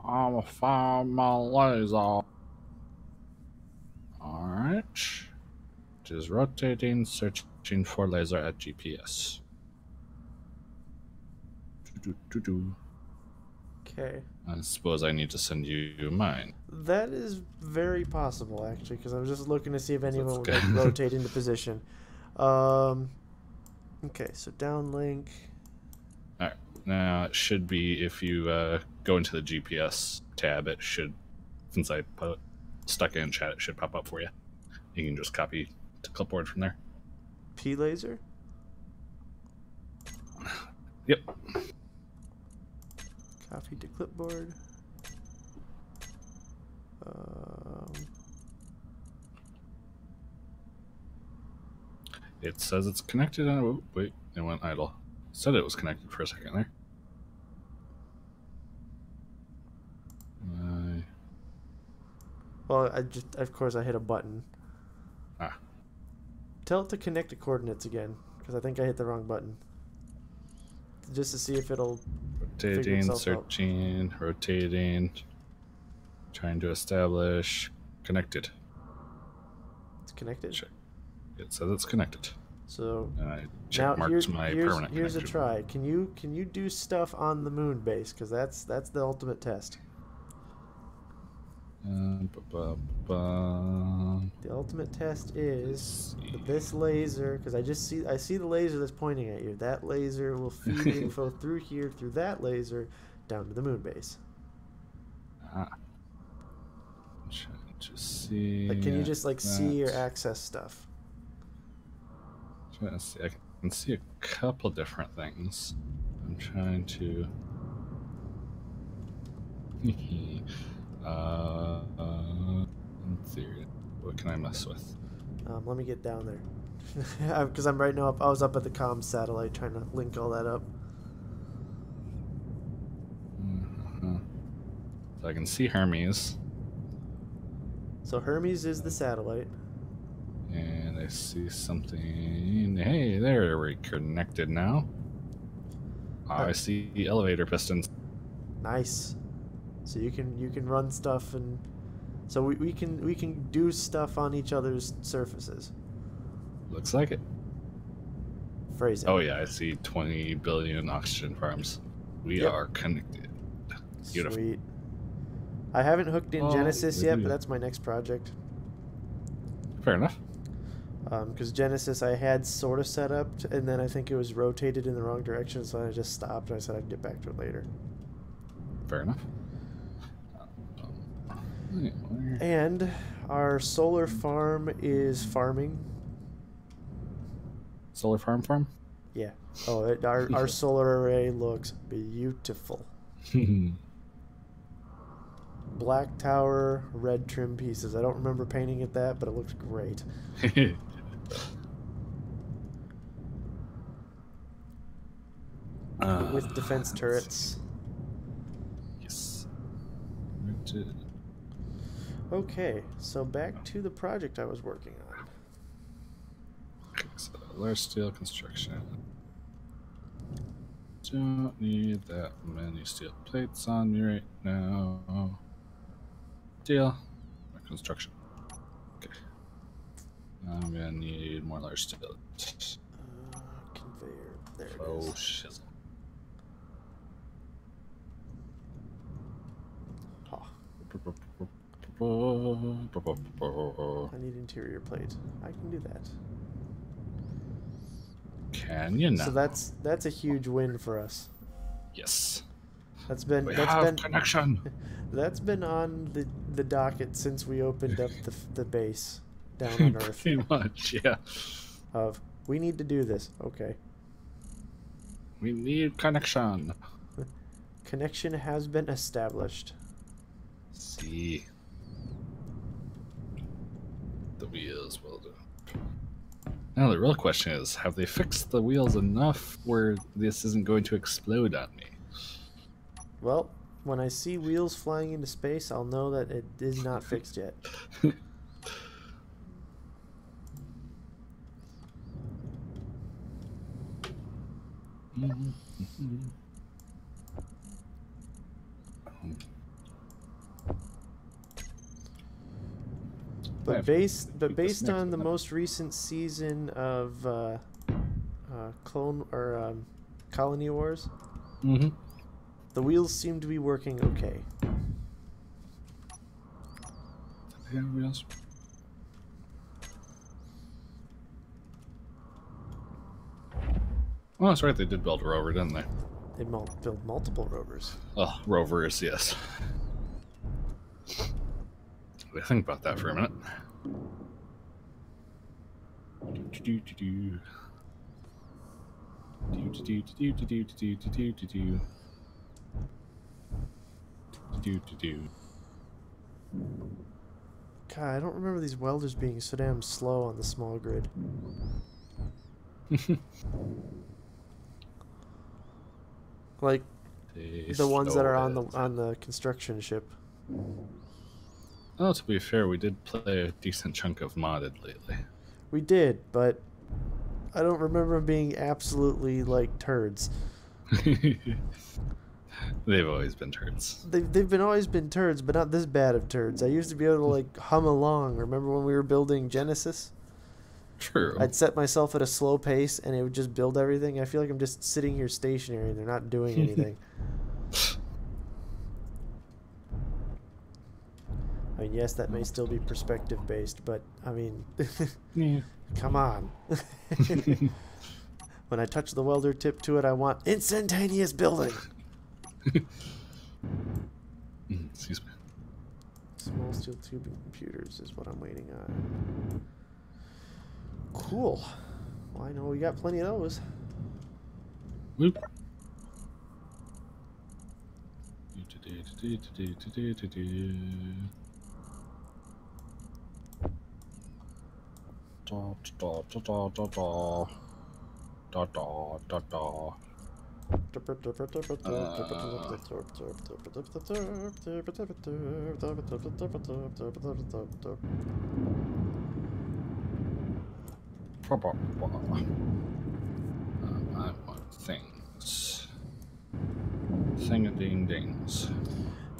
I'm a find my laser. Alright. Just rotating, searching for laser at GPS. Okay. I suppose I need to send you mine. That is very possible, actually, because I was just looking to see if anyone would like, good. rotate into position. Okay, so downlink. Alright. Now, it should be, if you go into the GPS tab, it should, since I stuck it in chat, it should pop up for you. You can just copy to clipboard from there. P laser? Yep. Copy to clipboard. It says it's connected. Oh, wait, it went idle. It said it was connected for a second there. Well, of course, I hit a button. Ah. Tell it to connect to coordinates again, because I think I hit the wrong button. Just to see if it'll rotating, searching, rotating, trying to establish, connected. It's connected? Check. It says it's connected. So and I check marks my permanent here's connection. a try. Can you do stuff on the moon base? Because that's the ultimate test. The ultimate test is this laser, because I see the laser that's pointing at you. That laser will feed info through here, through that laser, down to the moon base. Ah. I'm trying to see. Like, can you just like see or that. access stuff? Trying to see. I can see a couple different things. I'm trying to. In theory, what can I mess with? Let me get down there. Because I'm right now up. I was up at the comms satellite trying to link all that up. So I can see Hermes. So Hermes is the satellite. And I see something. Hey, there, we're connected now. I see the elevator pistons. Nice. So you can run stuff, and so we can do stuff on each other's surfaces. Looks like it. Phrasing. Oh yeah, I see 20 billion oxygen farms. We are connected. Beautiful. Sweet. I haven't hooked in Genesis yet, yeah. but that's my next project. Fair enough. Because Genesis I had sort of set up, and then I think it was rotated in the wrong direction, so I just stopped, and I said I'd get back to it later. Fair enough. And our solar farm is farming. Solar farm? Yeah. Oh, our solar array looks beautiful. Black tower, red trim pieces. I don't remember painting it that, but it looks great. With defense turrets. Yes. Okay, so back to the project I was working on. Okay, so large steel construction. Don't need that many steel plates on me right now. Deal. Construction. Okay. I'm gonna need more large steel. Conveyor. There it Oh, is. shizzle. Oh, I need interior plate. I can do that. Can you now? So that's a huge win for us. Yes. That's been Connection. That's been on the docket since we opened up the base down on Earth. Pretty much, yeah. Of we need to do this. Okay. We need connection. Connection has been established. See. The wheels will do. Now the real question is, have they fixed the wheels enough where this isn't going to explode on me? Well, when I see wheels flying into space, I'll know that it is not fixed yet. But based on the most recent season of Colony Wars, the wheels seem to be working okay. Yeah, wheels. Oh, that's right. They did build a rover, didn't they? They built multiple rovers. Oh, rovers, yes. Think about that for a minute. God, I don't remember these welders being so damn slow on the small grid. Like the ones that are on the construction ship. Oh, to be fair, we did play a decent chunk of modded lately. We did, but I don't remember them being absolutely like turds. They've always been turds. They've always been turds, but not this bad of turds. I used to be able to like hum along. Remember when we were building Genesis? True. I'd set myself at a slow pace and it would just build everything. I feel like I'm just sitting here stationary and they're not doing anything. I mean, yes, that may still be perspective based, but I mean, Yeah. come on. When I touch the welder tip to it, I want instantaneous building. Excuse me. Small steel tubing computers is what I'm waiting on. Cool. Well, I know we got plenty of those. Whoop. I want things. Thing-a-ding-dings.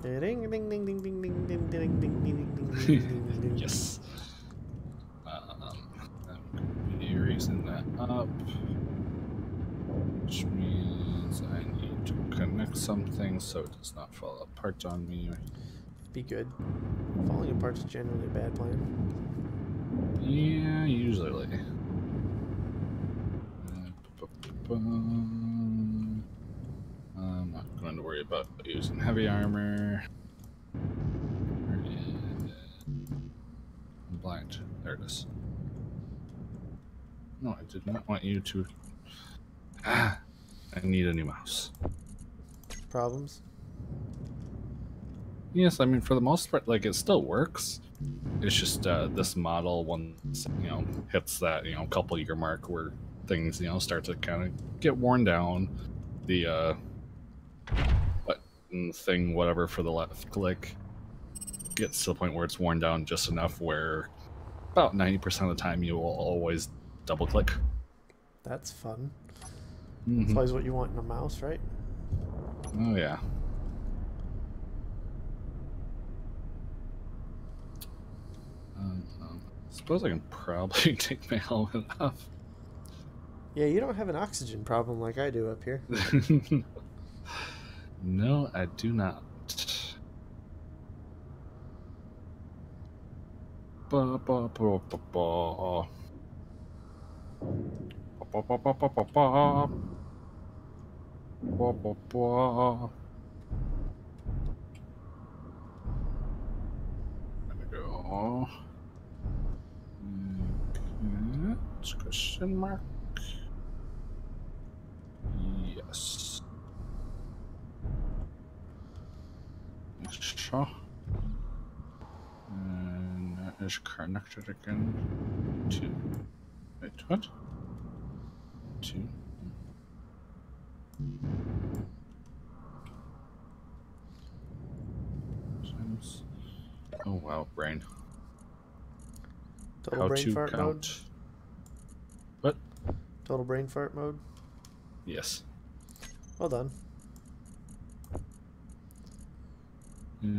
Ding ding ding ding ding ding ding ding ding ding ding ding. Yes. I'm erasing that up, which means I need to connect something so it does not fall apart on me. Be good. Falling apart's generally a bad plan. Yeah, usually. I'm not going to worry about using heavy armor. I'm blind. There it is. No, I did not want you to. I need a new mouse. Problems? Yes, I mean for the most part, like it still works. It's just this model once hits that couple year mark where things start to kind of get worn down. The button thing, whatever for the left click, gets to the point where it's worn down just enough where about 90% of the time you will always double click. That's fun. Mm-hmm. That's always what you want in a mouse, right? Oh yeah. Suppose I can probably take my helmet off. Yeah, you don't have an oxygen problem like I do up here. No, I do not. Ba, ba, ba, ba, ba. Ba, ba, ba, ba, ba, ba. Ba, ba, ba. There we go. Okay. It's question mark. Yes. Sure. And that is connected again to. Wait, what? To. Oh wow, brain. Total How brain to fart count. mode? What? Total brain fart mode? Yes. Well done. Yeah.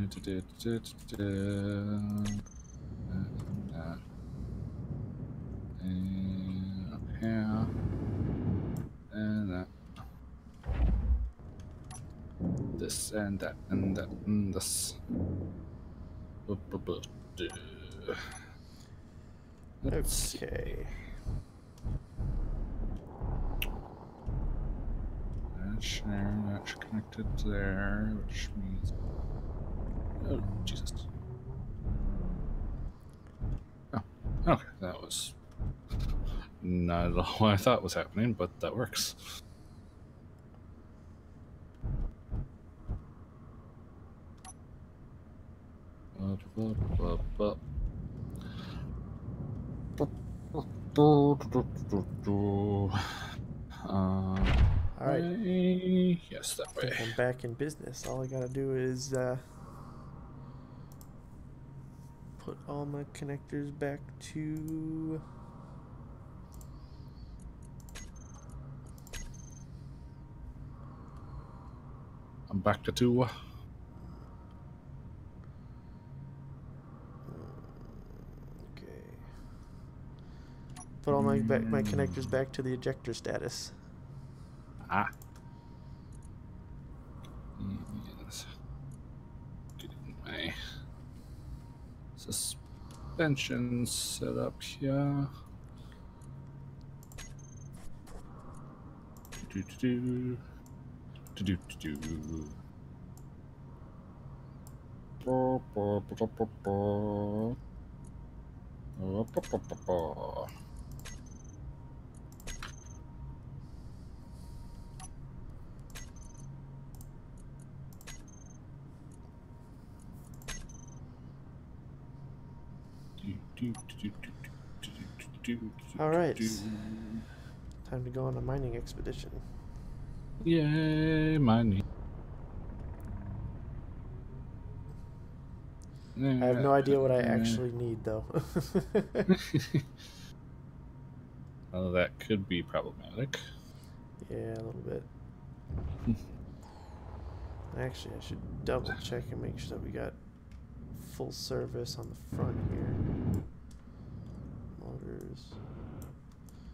And that. This and that and that and this. Okay. That's there, that's connected there, which means. Oh, Jesus. Oh, okay, that was not at all what I thought was happening, but that works. All right. Yes, that I think way. I'm back in business. All I gotta do is put all my connectors back to. I'm back to 2. Put all my connectors back to the ejector status. Ah. Yes. Getting my suspension set up here. Do. All right. Time to go on a mining expedition. Yay, mining. I have no idea what I actually need, though. Oh, that could be problematic. Yeah, a little bit. Actually, I should double check and make sure that we got full service on the front here. Motors.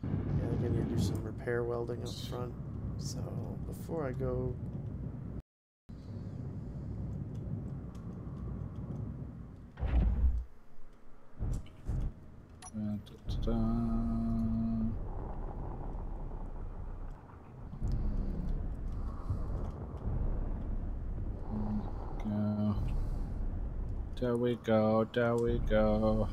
Yeah, I'm gonna need to do some repair welding up front. So before I go. There we go, there we go.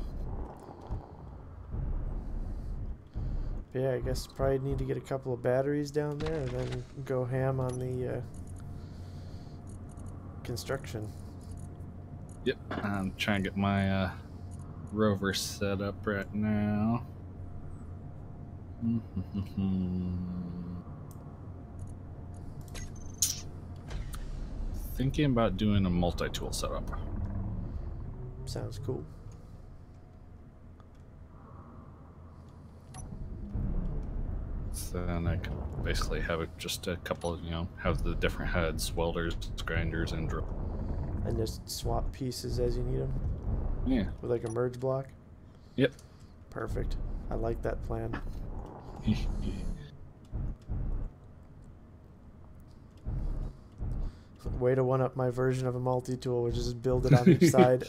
Yeah, I guess probably need to get a couple of batteries down there and then go ham on the construction. Yep, I'm trying to get my rover set up right now. Thinking about doing a multi-tool setup. Sounds cool. So then I can basically have it just a couple of, have the different heads, welders, grinders, and drill. And just swap pieces as you need them? Yeah. With like a merge block? Yep. Perfect. I like that plan. Way to one up my version of a multi-tool, which is just build it on each side.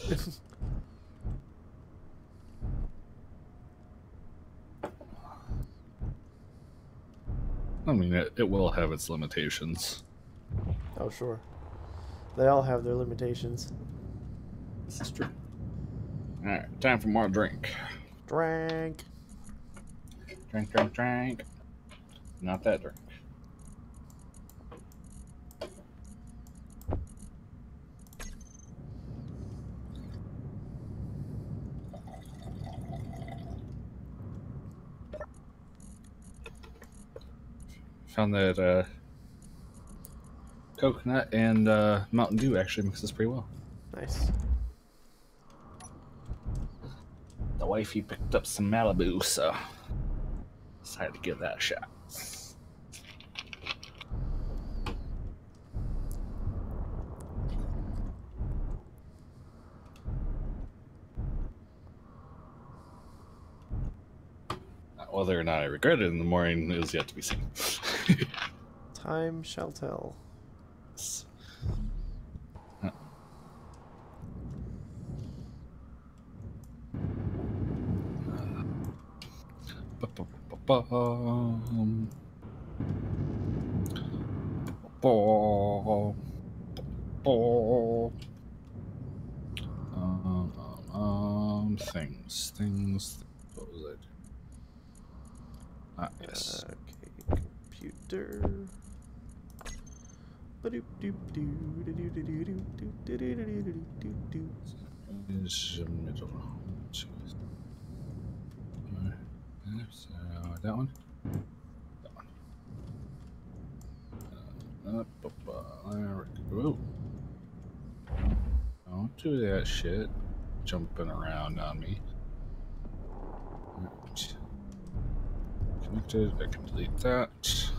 I mean, it will have its limitations. Oh, sure. They all have their limitations. This is true. Alright, time for more drink. Drink. Drink, drink, drink. Not that drink. Found that coconut and Mountain Dew actually mixes pretty well. Nice. The wifey picked up some Malibu, so decided to give that a shot. Whether or not I regret it in the morning is yet to be seen. Time shall tell. Things. What was it? Yes. Okay, computer. Is middle. So that one. That one. There we go. Don't do that shit. Jumping around on me. Right. Connected. I can delete that.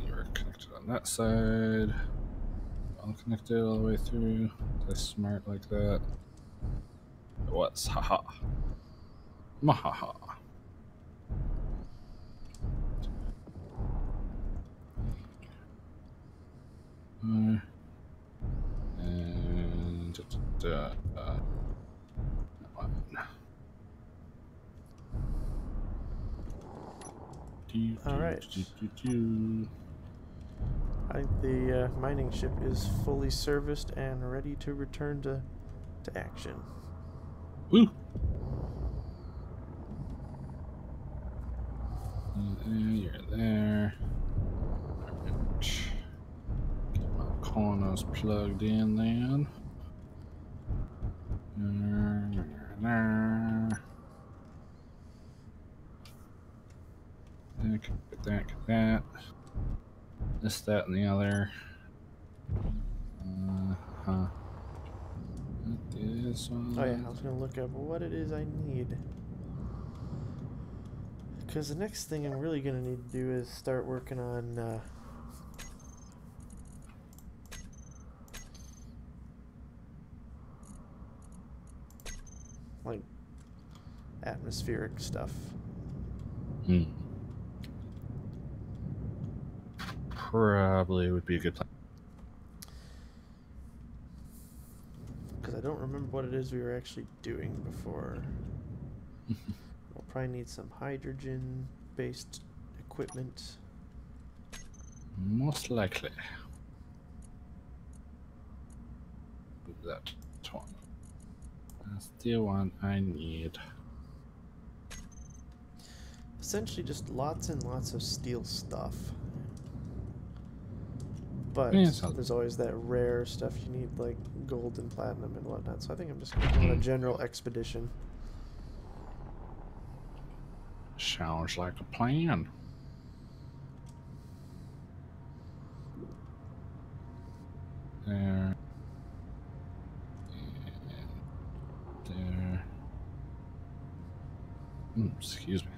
You're connected on that side. All connected all the way through. That's smart like that. It was. Haha. Mahaha. And all right. The mining ship is fully serviced and ready to return to action. Woo! You're there. Right. Get my corners plugged in then. Get that. This, that, and the other. This one. Oh yeah, I was gonna look up what it is I need. Because the next thing I'm really gonna need to do is start working on like atmospheric stuff. Probably would be a good plan. Because I don't remember what it is we were actually doing before. We'll probably need some hydrogen-based equipment. Most likely. That one. That's the one I need. Essentially just lots and lots of steel stuff. But Yeah, there's always that rare stuff you need, like gold and platinum and whatnot. So I think I'm just going to go on a general expedition. Sounds like a plan. There. And there. Excuse me.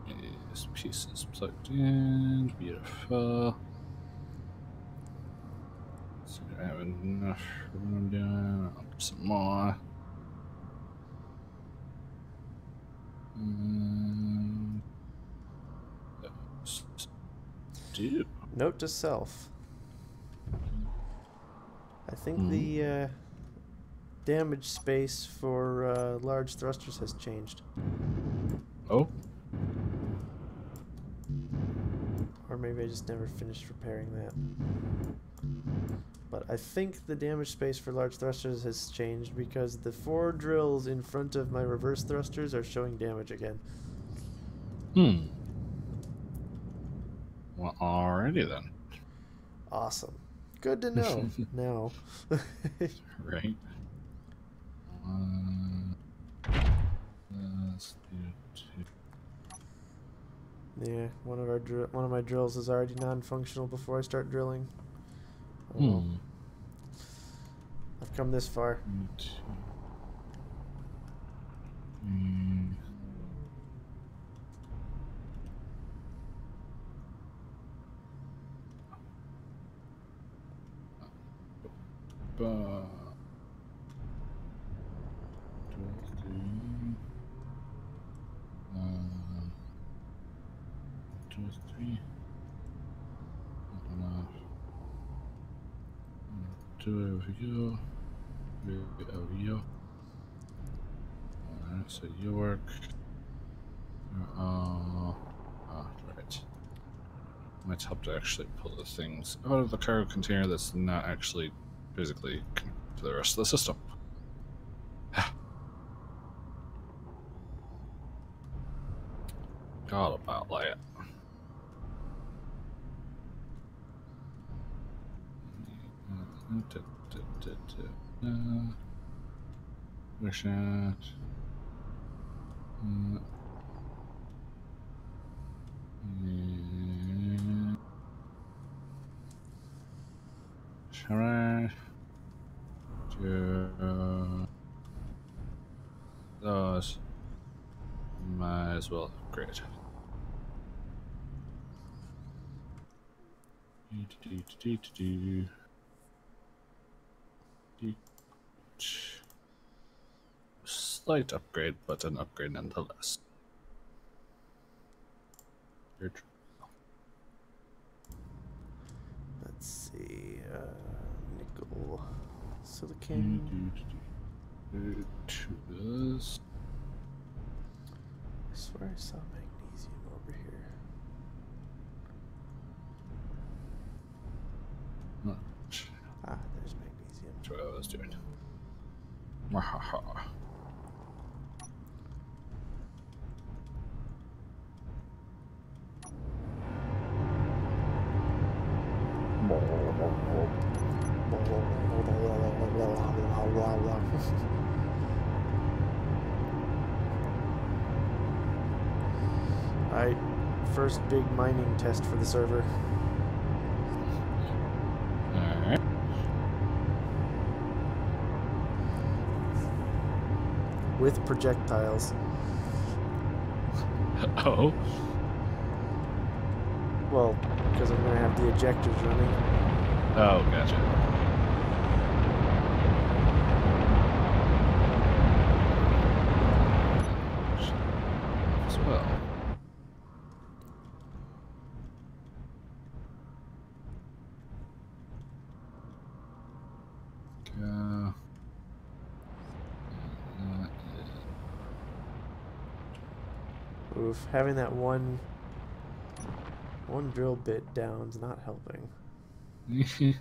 Yes, pieces plugged in. Beautiful. So I have enough room down. I'll put some more. Do. Note to self. I think the damage space for large thrusters has changed. Oh. Or maybe I just never finished repairing that. But I think the damage space for large thrusters has changed because the 4 drills in front of my reverse thrusters are showing damage again. Well, alrighty then. Awesome. Good to know. Now. Right. Let's do 2. Yeah, one of my drills is already non-functional before I start drilling. I've come this far. 2. Over here. Over here. Alright, so you work. Right. Might help to actually pull the things out of the cargo container that's not actually physically connected to the rest of the system. Forgot about that. Wish that. Alright. Those might as well upgrade. Slight upgrade, but an upgrade nonetheless. Nickel. Silicon. To this. I swear I saw magnesium over here. Ah, there's magnesium. That's what I was doing. Alright, first big mining test for the server. Alright. With projectiles. Oh. Well, because I'm going to have the ejectors running. Oh, gotcha. As well. Oof, having that one drill bit down's not helping. Good.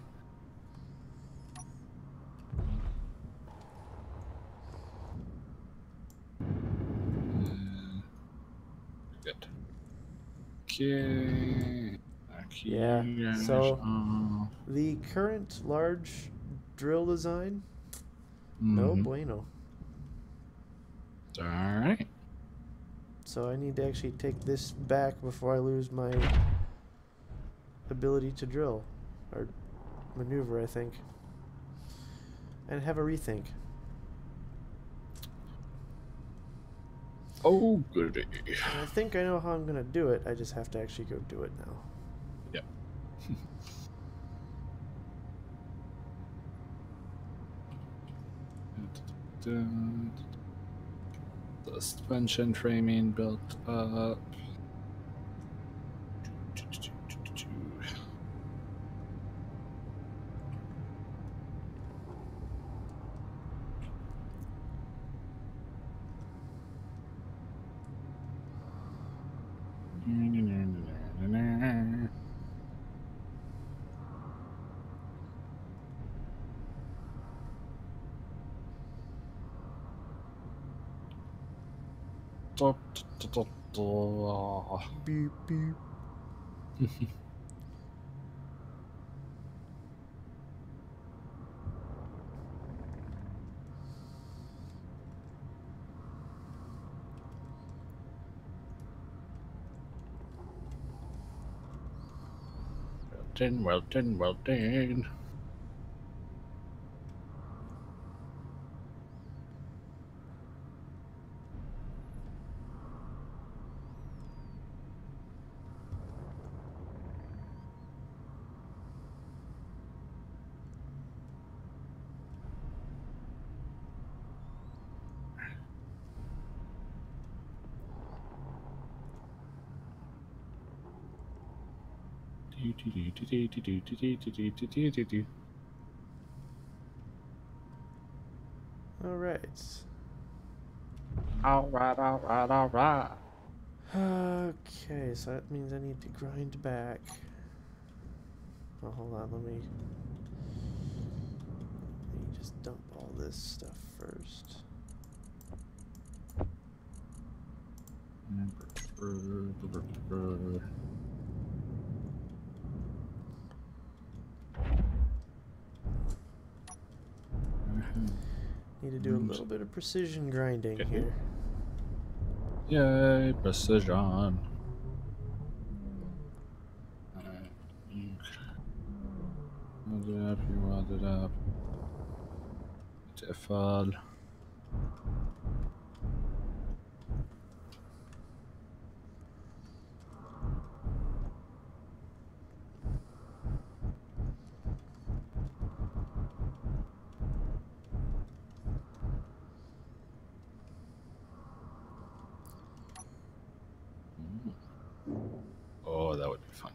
Okay. Yeah, so the current large drill design, no bueno. Alright. So I need to actually take this back before I lose my ability to drill, or maneuver, I think, and have a rethink. Oh, goody. And I think I know how I'm gonna do it. I just have to actually go do it now. Yep. Suspension framing built up. Beep beep. Well done. Alright. Okay, so that means I need to grind back. Oh, hold on, let me just dump all this stuff first. Need to do a little bit of precision grinding here. Yay, precision. You weld it up. Fall. Oh, that would be fun.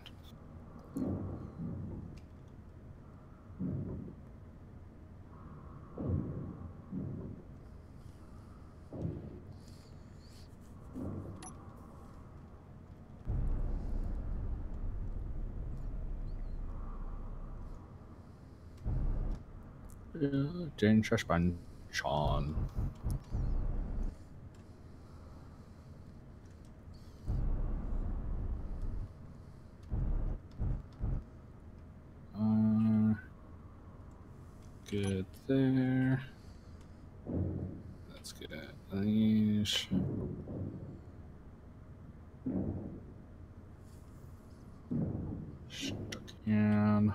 Den Suspension. Good there. Let's get these. Stuck in.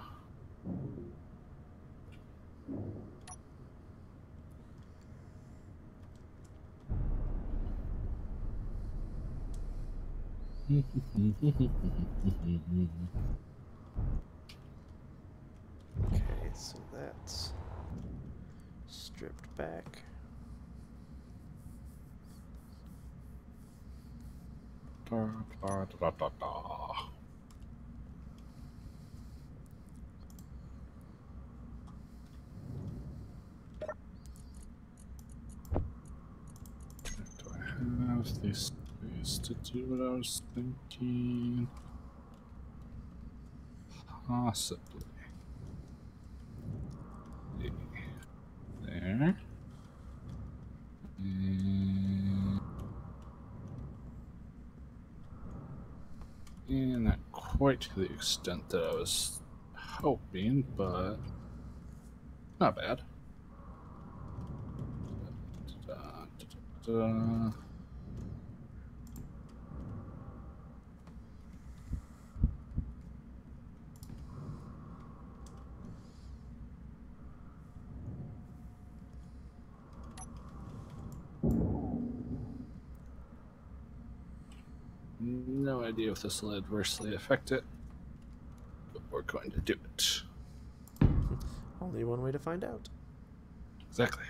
Okay, so that's stripped back. Da, da, da, da, da. Do I have the space to do what I was thinking? Possibly. There. And not quite to the extent that I was hoping, but not bad. Da, da, da, da. No idea if this will adversely affect it, but we're going to do it. Only one way to find out. Exactly.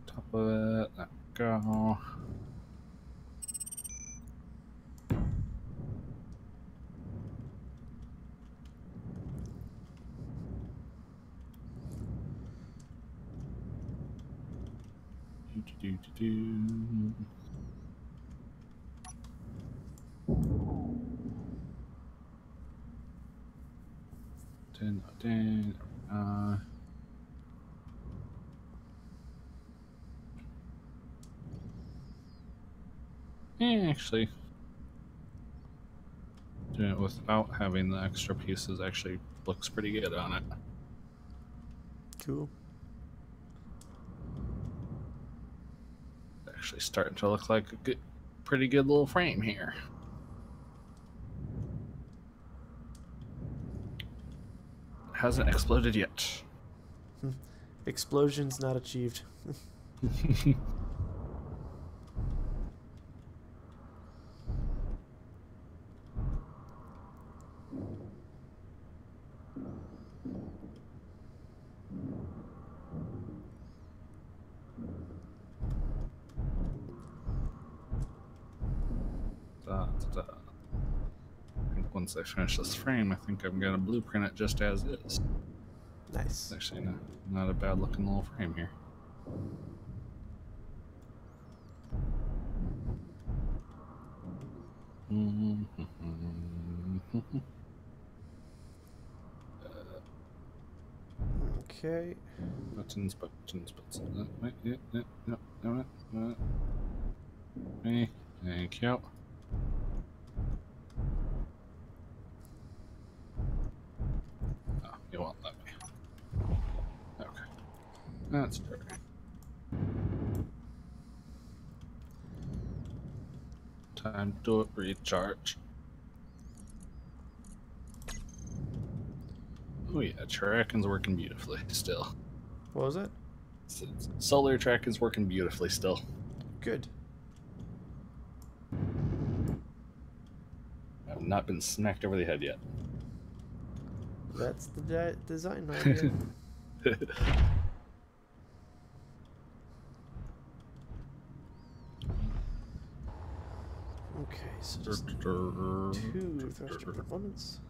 Top of it, let go. Do. 10, 10. Actually, doing it without having the extra pieces actually looks pretty good on it. Cool. Actually starting to look like a good, pretty good little frame here. It hasn't exploded yet. Explosions not achieved. Da, da, da. I think once I finish this frame, I think I'm gonna blueprint it just as is. Nice. It's actually not a bad looking little frame here. Okay. Buttons. Wait, no. Me. Thank you. Oh, you won't let me. Okay. That's fair. Time to recharge. Oh yeah, Trackin's working beautifully still. What was it? Solar track is working beautifully still. Good. I've not been smacked over the head yet. That's the design idea. Okay, so just 2 thruster components.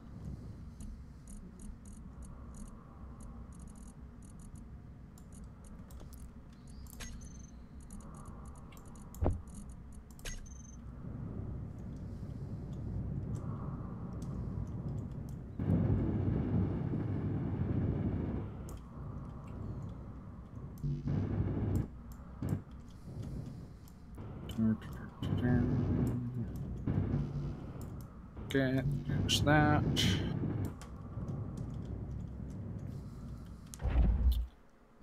Okay, there's that.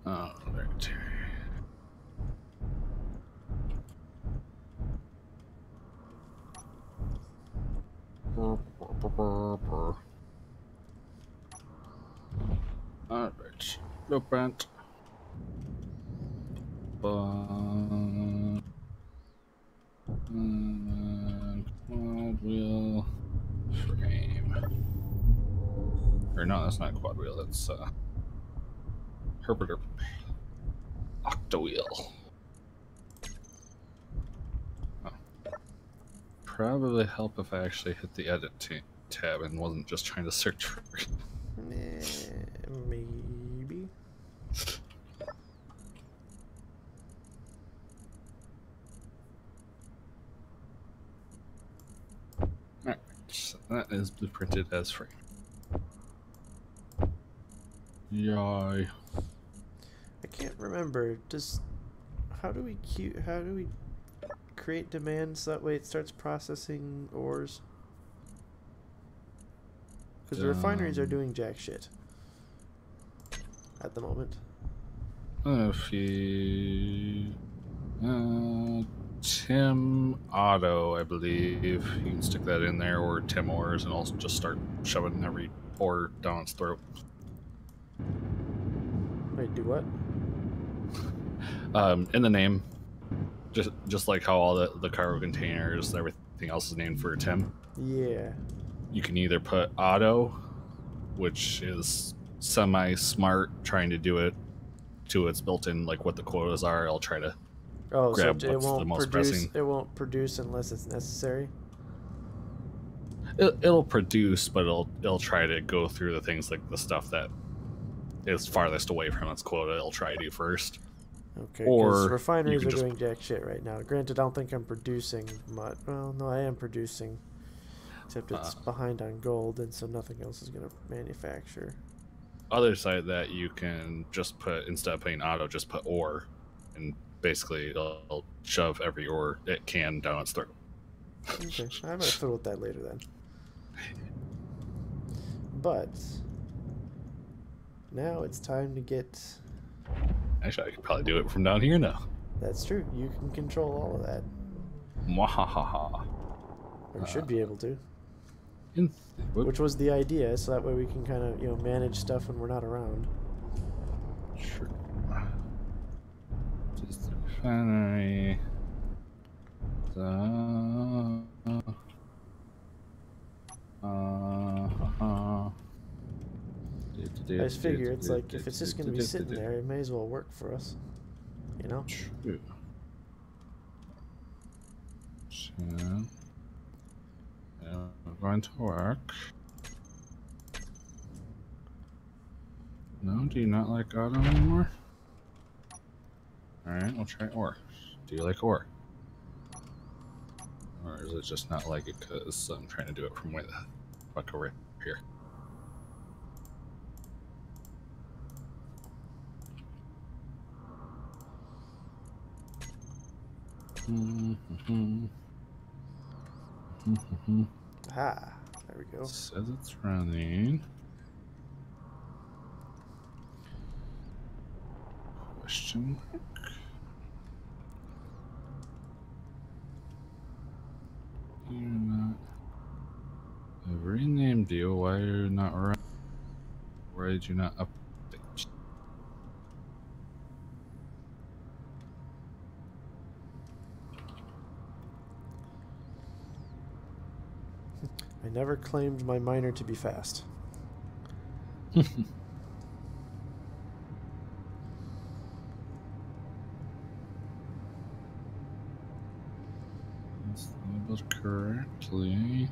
Oh, right. Alright, blueprint. Quad wheel frame. Or no, that's not quad wheel, that's Herpeter octawheel. Oh. Probably help if I actually hit the edit tab and wasn't just trying to search for it. Maybe. Alright, so that is blueprinted as frame. Yay. I can't remember. How do we create demand so that way it starts processing ores? Because the refineries are doing jack shit at the moment. If you Tim Otto, I believe you can stick that in there, or Tim Ores, and also just start shoving every ore down its throat. Wait, do what? In the name, just like how all the cargo containers, everything else is named for Tim. Yeah. You can either put Otto, which is semi-smart, trying to do it to its built-in, like what the quotas are. I'll try to grab so it what's the won't most produce. pressing. It won't produce unless it's necessary. It'll produce, but it'll try to go through the things like the stuff that is farthest away from its quota. It'll try to do first. Okay, Or because you refineries can are just- doing jack shit right now. Granted, I don't think I'm producing much. Well, no, I am producing. Except it's behind on gold, and so nothing else is going to manufacture. Other side of that, you can just put, instead of putting Otto, just put ore, and basically it'll shove every ore it can down its throat. Okay, I might fiddle with that later then. But now it's time to get. Actually, I could probably do it from down here now. That's true. You can control all of that, Mwahaha. or you should be able to. Whoop. Which was the idea, so that way we can kind of manage stuff when we're not around. Sure. Just the refinery. I just figure it's like if it's just going to be sitting there, it may as well work for us. True. So, we're going to work. No, do you not like Otto anymore? Alright, we'll try ore. Do you like ore? Or is it just not like it because I'm trying to do it from way the fuck over here? Ah, there we go. Says it's running. Question mark. You're not. I've renamed you. Why are you not running? Why did you not update? I never claimed my miner to be fast. It's labeled correctly.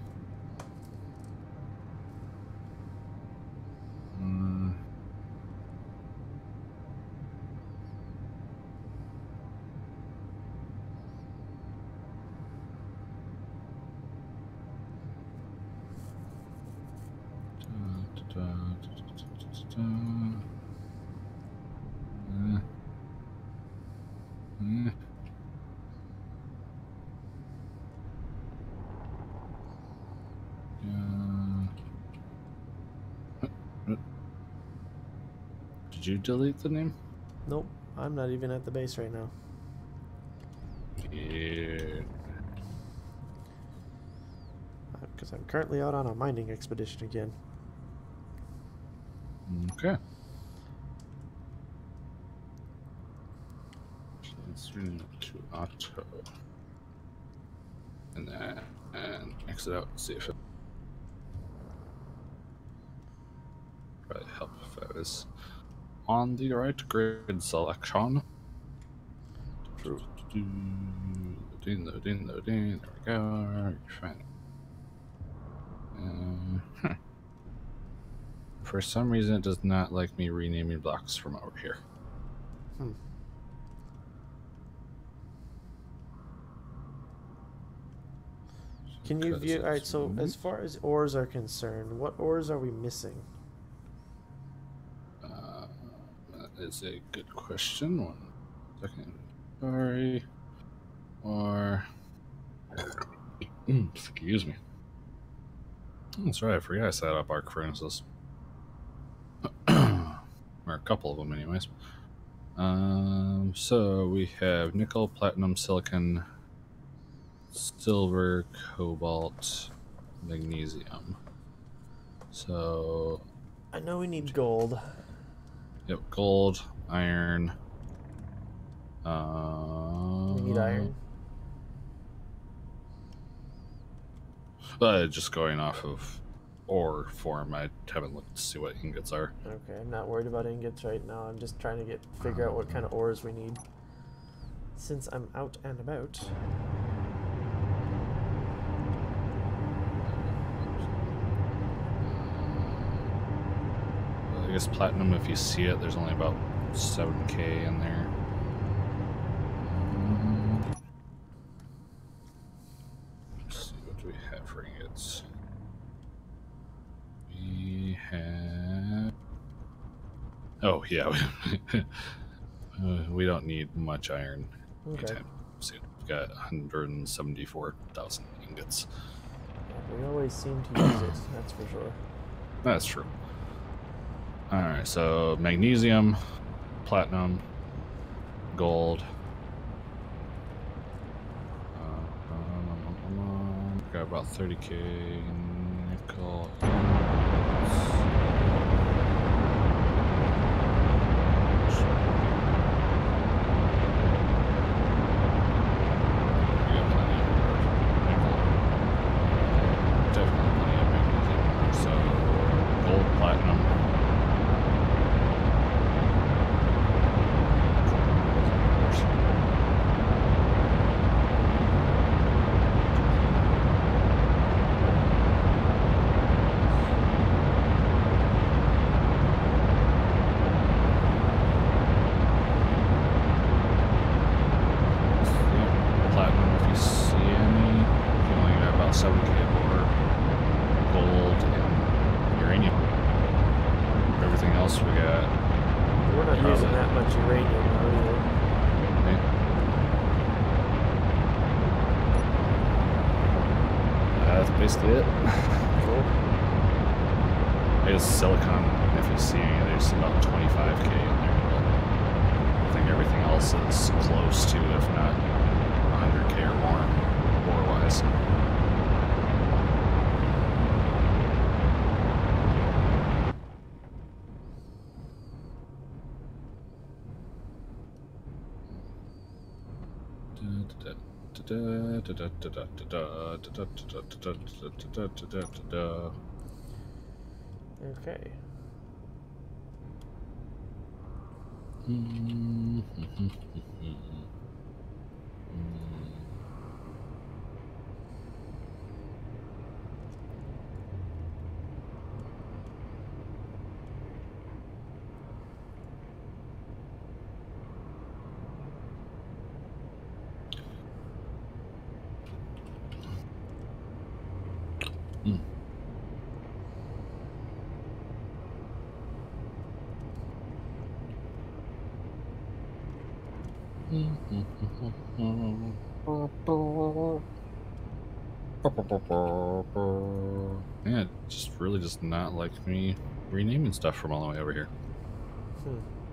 Did you delete the name? Nope, I'm not even at the base right now. Yeah. Because I'm currently out on a mining expedition again. Okay. Let's run to auto. And then exit out and see if it probably help if I was on the right grid selection. Loading. There we go. Fine. For some reason, it does not like me renaming blocks from over here. Can you view? Alright, so as far as ores are concerned, what ores are we missing? That is a good question. 1 second. Sorry. Or. Excuse me. That's right, I forgot I set up arc furnaces. Or a couple of them, anyways. So we have nickel, platinum, silicon, silver, cobalt, magnesium. So I know we need gold. Yep, gold, iron. We need iron. Just going off of ore form, I haven't looked to see what ingots are. Okay, I'm not worried about ingots right now. I'm just trying to figure out what kind of ores we need. Since I'm out and about. Well, I guess platinum, if you see it, there's only about 7k in there. Let's see, what do we have for ingots? We have... Oh, yeah. We don't need much iron. Okay. See, we've got 174,000 ingots. We always seem to use it, that's for sure. That's true. Alright, so magnesium, platinum, gold. Got about 30k nickel. Basically it. Cool. I guess silicon, if you see any, there's about 25k in there, but I think everything else is close to, if not 100k or more, ore-wise. Okay. Yeah, it just really does not like me renaming stuff from all the way over here.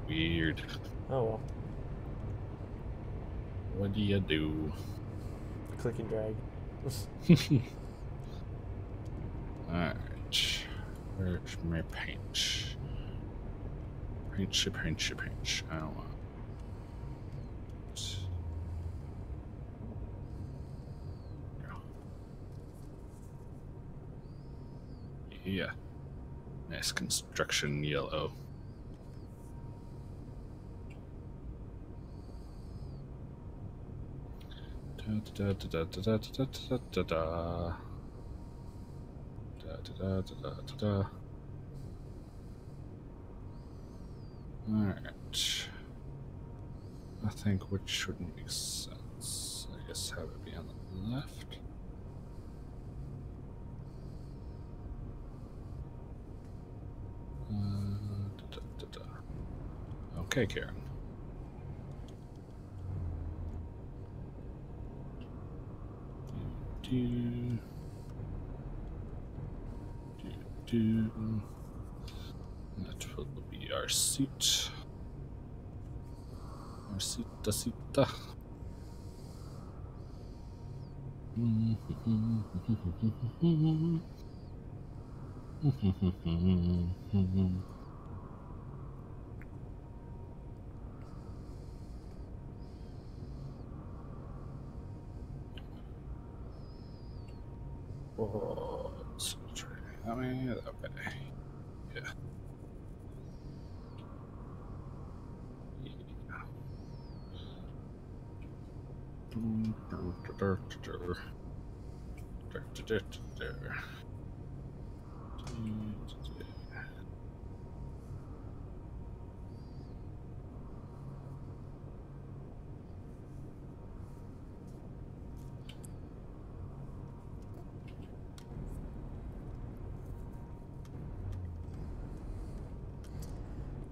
Weird. Oh well. What do you do? Click and drag. Alright. Where's my paint? Paint. I don't want. Yeah. Nice construction yellow. Alright. I think which would make sense. I guess have it be on the left. Okay, Karen. That will be our seat. Our sita. Oh, let's try that way. Yeah.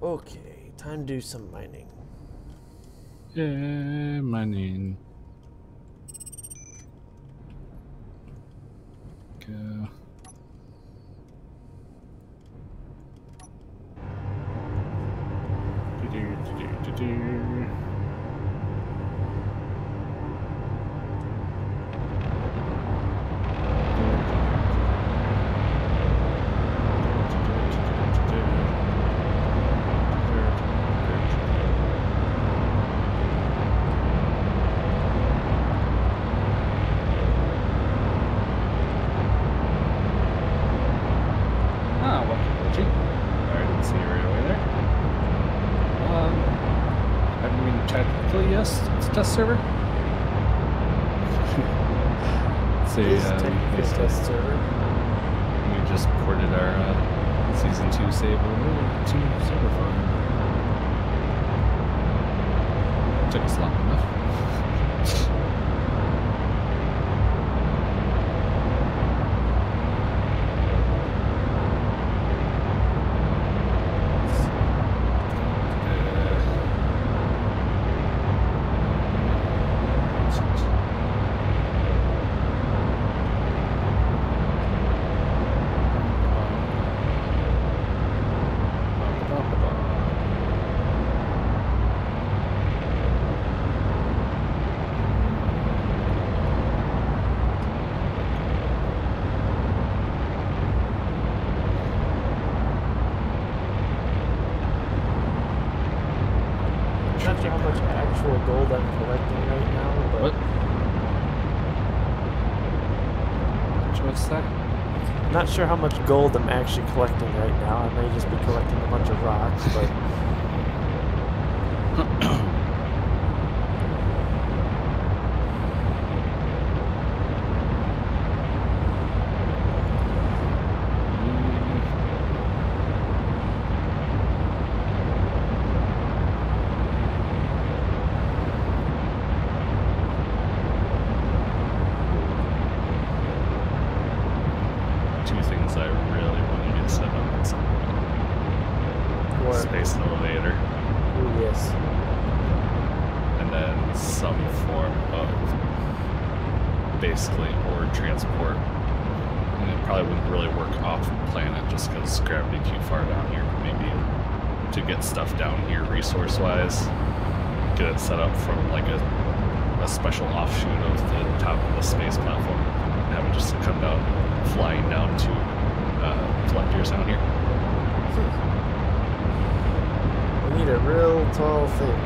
Okay, time to do some mining. Yeah, mining. Go. Test server. Test server. We just ported our season 2 save over to server farm. Took us long enough. Not sure how much actual gold I'm collecting right now, but What's that? not sure how much gold I'm actually collecting right now. I may just be collecting a bunch of rocks, but Two things I really want to get set up at some point. what? Space elevator, Ooh, yes. and then some form of basically ore transport. And it probably wouldn't really work off planet just because gravity too far down here, but maybe to get stuff down here resource-wise. Get it set up from like a special offshoot of the top of the space platform. Have it just come down, flying down to collectors down here. We need a real tall thing.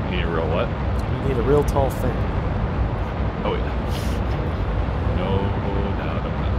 You need a real what? We need a real tall thing. Oh yeah. No doubt about it.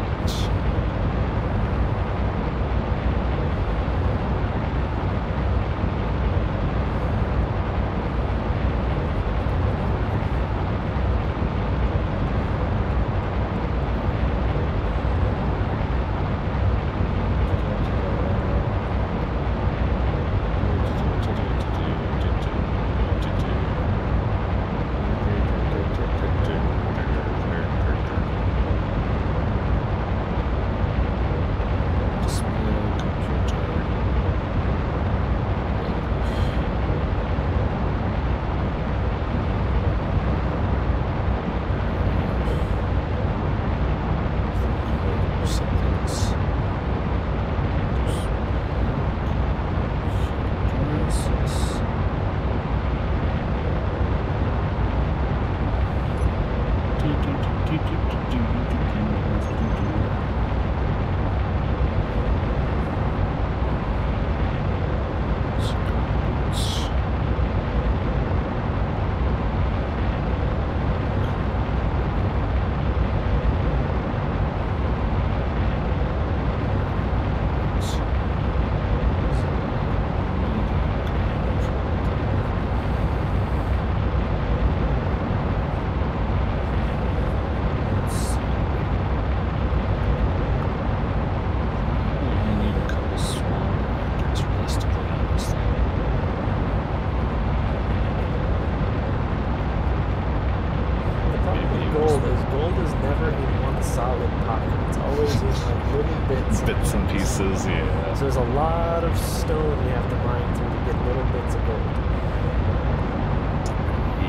Bits and pieces, yeah. So there's a lot of stone we have to mine through to get little bits of gold.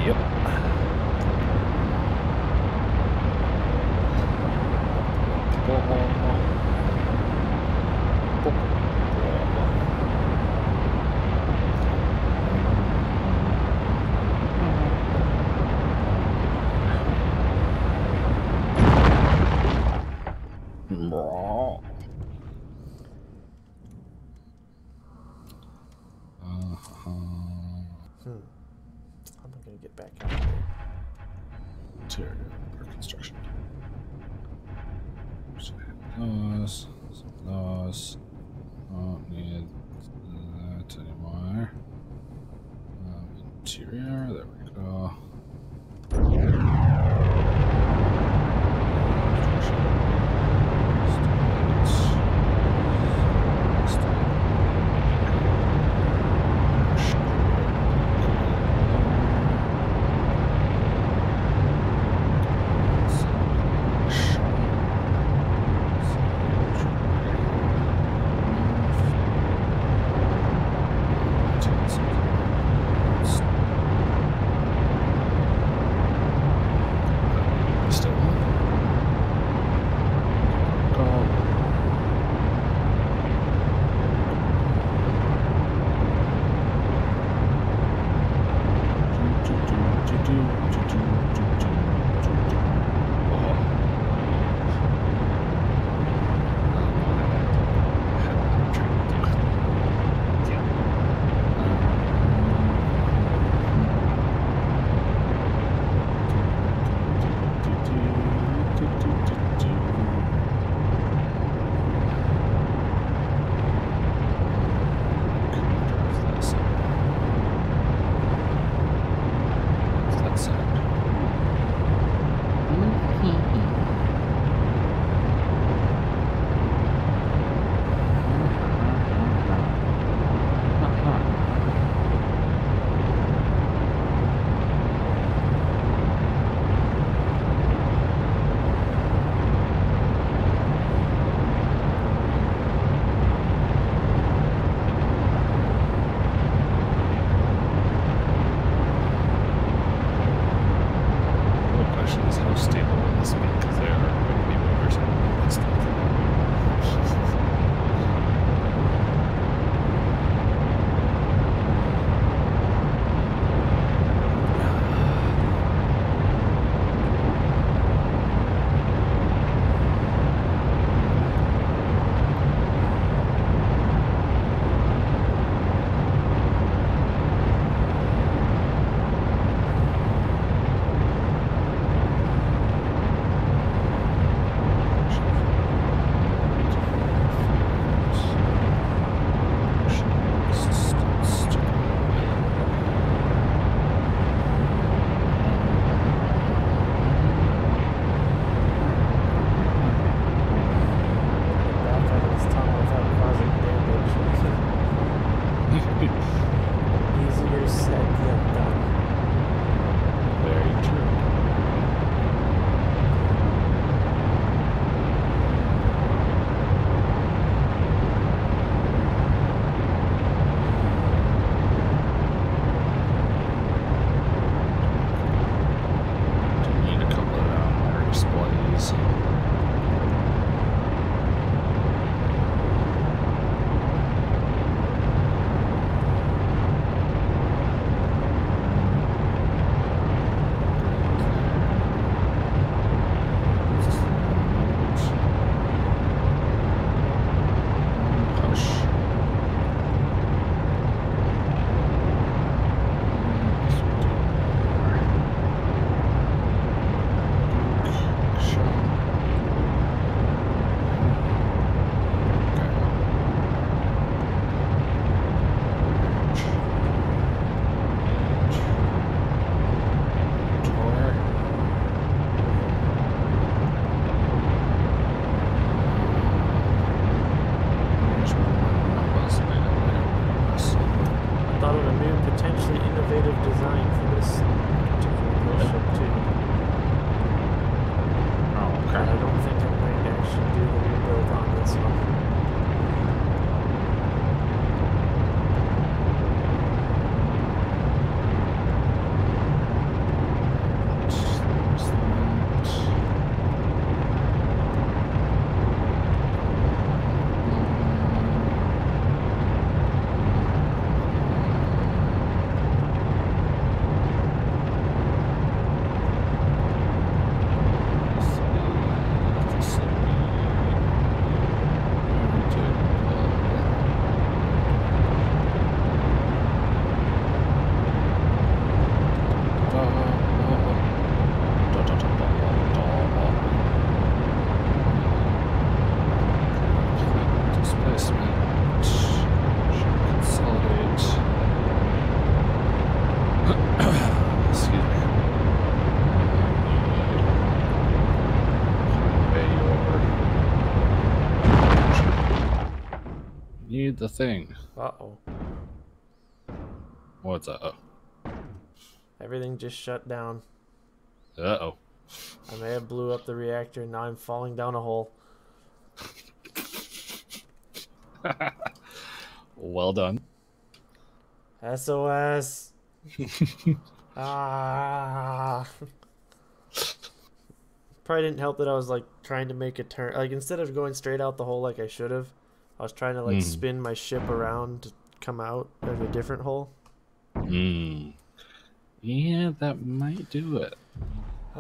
Yep. How am I going to get back out there? Interior for construction. So those. Don't need that anymore. Interior, there we go. innovative design for this particular ship too. Oh, But I okay. don't think I'm going to actually do the rebuild on this one. Displacement. Should consolidate. Excuse me. Convey your. Need the thing. Uh-oh. What's up? Everything just shut down. Uh-oh. I may have blew up the reactor and now I'm falling down a hole. Well done. SOS. Ah. Probably didn't help that I was like trying to make a turn. Like instead of going straight out the hole like I should have, I was trying to like spin my ship around to come out of a different hole. Hmm. Yeah, that might do it. I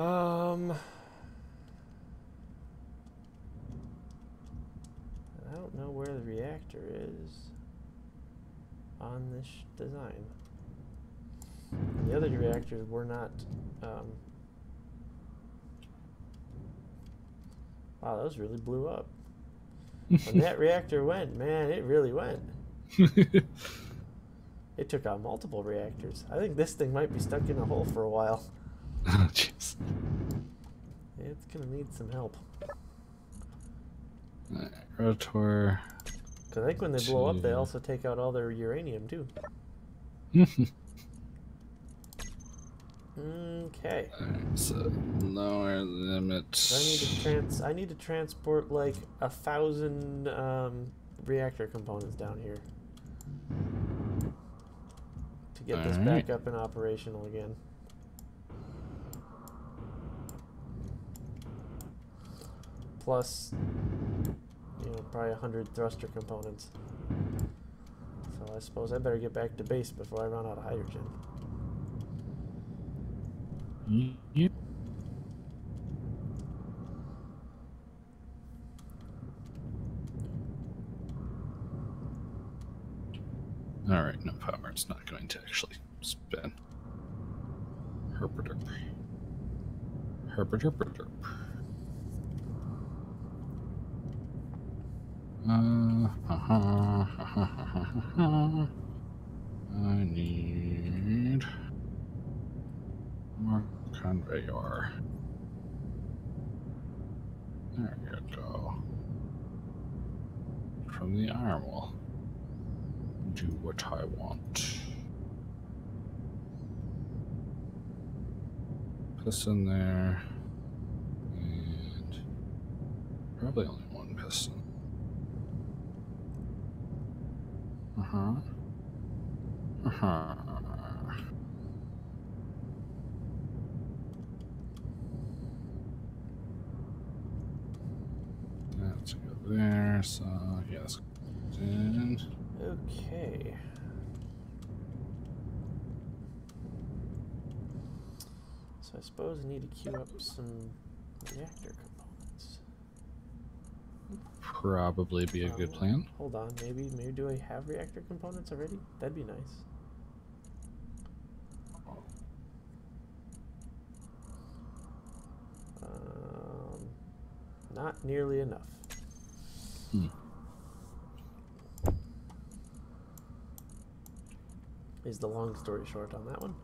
don't know where the reactor is on this design. And the other reactors were not. Wow, those really blew up. When that reactor went, man, it really went. It took out multiple reactors. I think this thing might be stuck in a hole for a while. Oh, jeez. It's gonna need some help. Rotor. Because I think when they blow up, they also take out all their uranium, too. Okay. So, lower limit. I need to transport like 1,000 reactor components down here to get this back up and operational again. Plus, you know, probably 100 thruster components. So I suppose I better get back to base before I run out of hydrogen. Yep. Alright, no power. It's not going to actually spin. Herpaderp. Herpaderp. I need more conveyor. There you go. From the arm will do what I want. Piston there. And probably only one piston. Let's go there, so yes. And Okay. So I suppose I need to queue up some reactor components. probably be a good plan. Hold on, maybe do I have reactor components already? That'd be nice. Not nearly enough. Is the long story short on that one.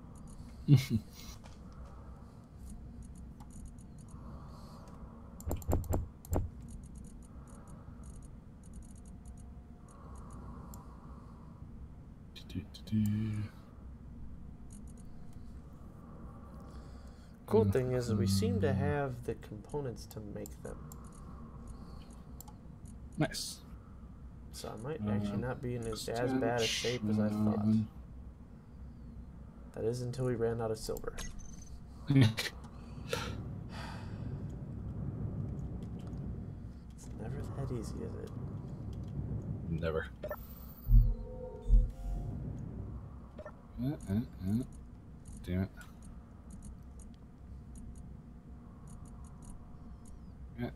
Cool thing is that we seem to have the components to make them. Nice. So I might actually not be in as bad a shape as I thought. That is until we ran out of silver. It's never that easy, is it? Never. Damn it. Yeah.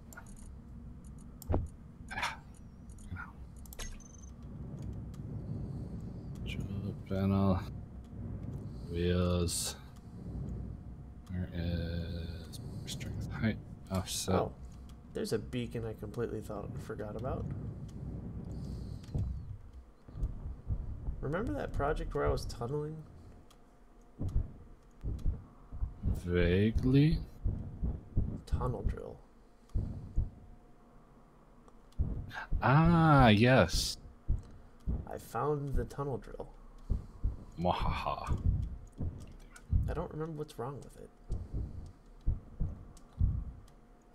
Panel. Wheels. Where is strength, height, offset? Oh, there's a beacon I completely forgot about. Remember that project where I was tunneling? Vaguely. Tunnel drill. Ah, yes. I found the tunnel drill. Mwahaha. I don't remember what's wrong with it.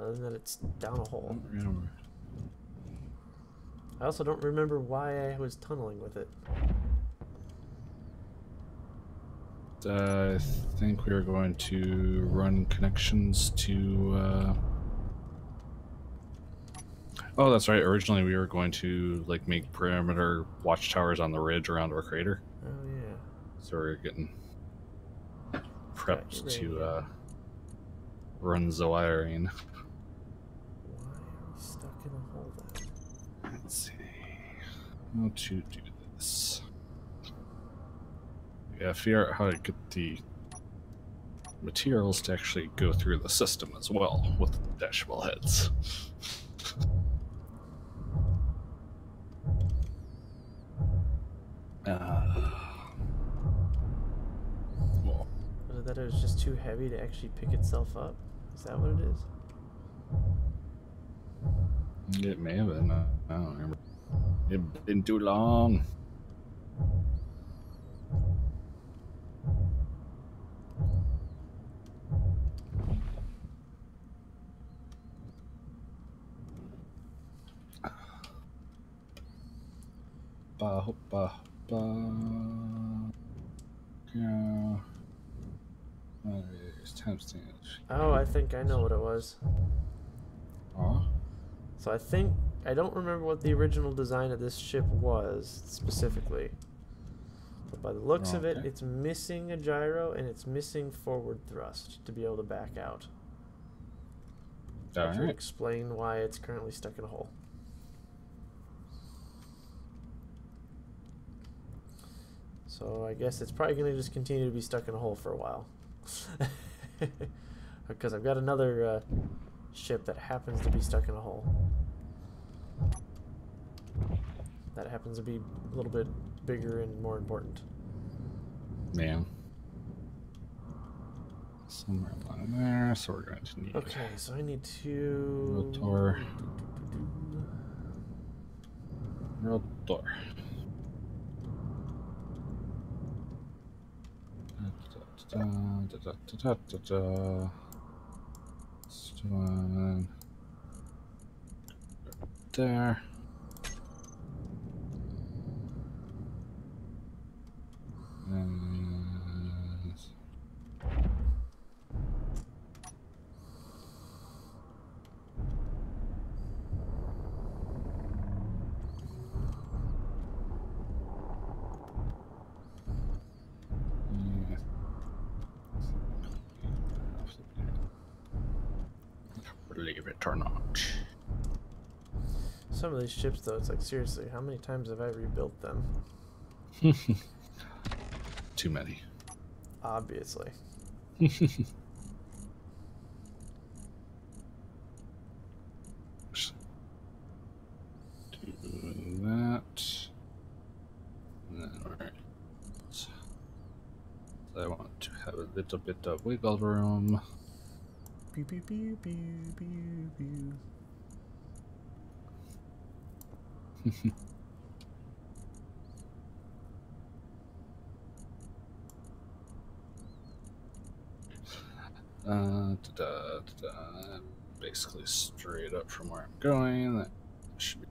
Other than that it's down a hole. I also don't remember why I was tunneling with it. I think we were going to run connections to oh, that's right. Originally we were going to like make perimeter watchtowers on the ridge around our crater. Oh yeah. So we're getting prepped to run the wiring. Why are we stuck in a hole then? Let's see how to do this. Yeah, figure out how to get the materials to actually go through the system as well with the dashable heads. Well, Was it that it was just too heavy to actually pick itself up? Is that what it is? it may have been. I don't remember. It's been too long. Yeah. It's timestamp. Oh, I think I know what it was. Oh. So I don't remember what the original design of this ship was specifically. But by the looks of it, Okay. it's missing a gyro and it's missing forward thrust to be able to back out. Which would Alright. explain why it's currently stuck in a hole. So I guess it's probably going to just continue to be stuck in a hole for a while. Because I've got another ship that happens to be stuck in a hole. That happens to be a little bit bigger and more important. Man. Somewhere along there, so we're going to need Okay, so I need to... rotor. Rotor. One. There. And believe it or not. Some of these ships, though, it's like, seriously, how many times have I rebuilt them? Too many. Obviously. Do that. And then right. So I want to have a little bit of wiggle room. Pew, pew, pew, pew, pew, pew. Basically straight up from where I'm going. That should be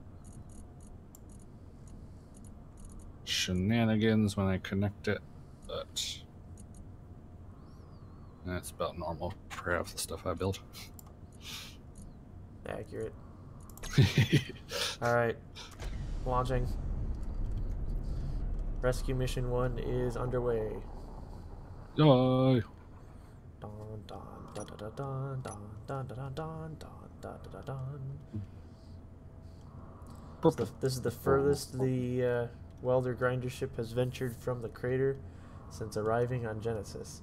shenanigans when I connect it, but that's about normal for half the stuff I build. Accurate. Alright. Launching. Rescue mission 1 is underway. Yay! Dun dun dun dun dun dun dun dun dun dun dun dun. This is the furthest the welder grinder ship has ventured from the crater since arriving on Genesis,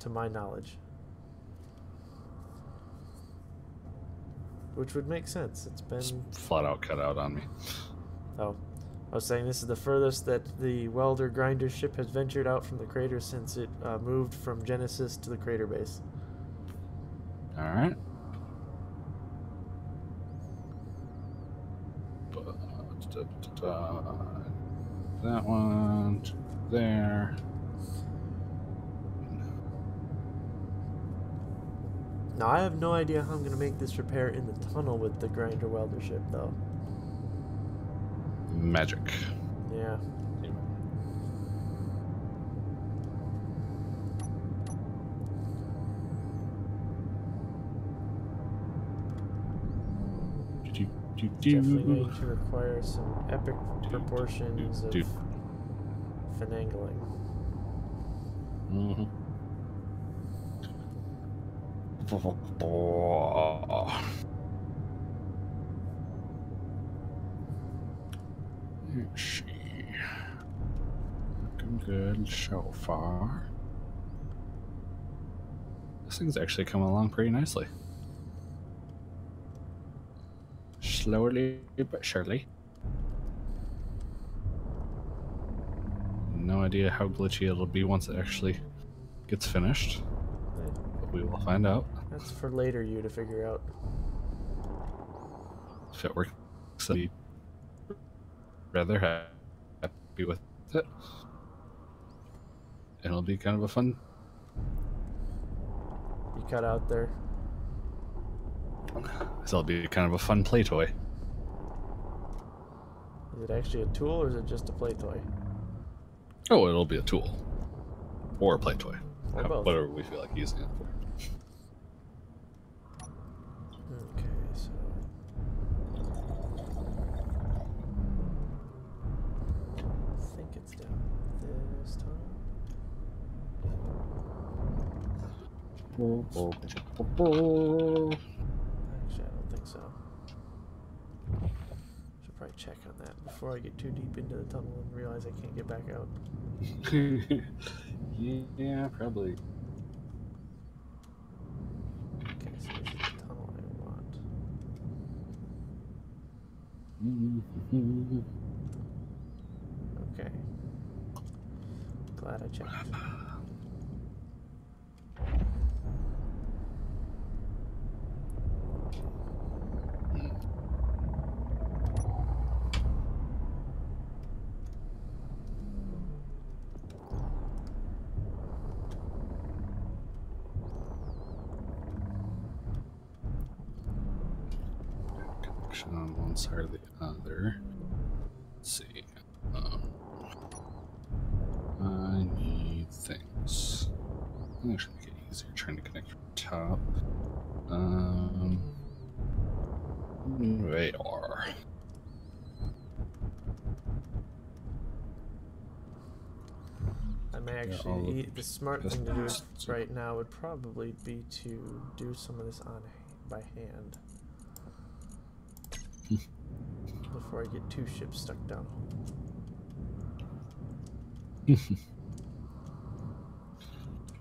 to my knowledge. Which would make sense. It's been Just flat out cut out on me. Oh. I was saying this is the furthest that the welder grinder ship has ventured out from the crater since it moved from Genesis to the crater base. Alright. That one to there. Now, I have no idea how I'm going to make this repair in the tunnel with the grinder welder ship, though. Magic. Yeah. Definitely going to require some epic proportions of finagling. Mm-hmm. Let's see. Looking good so far. This thing's actually coming along pretty nicely. Slowly but surely. No idea how glitchy it'll be once it actually gets finished, but we will find out. That's for later you to figure out. If it works, I'll be rather happy with it. It'll be kind of a fun. You cut out there. It'll be kind of a fun play toy. Is it actually a tool or is it just a play toy? Oh, it'll be a tool. Or a play toy. Or both. Whatever we feel like using it for. Okay, so... I think it's down this time. Actually, I don't think so. Should probably check on that before I get too deep into the tunnel and realize I can't get back out. Yeah, probably. Okay, so this is the tunnel I want. Okay. Glad I checked. Connection on one side or the other. Let's see. I need things. I should make it easier trying to connect from the top. Radar. I may actually, the smart thing to do right now would probably be to do some of this by hand. Before I get two ships stuck down.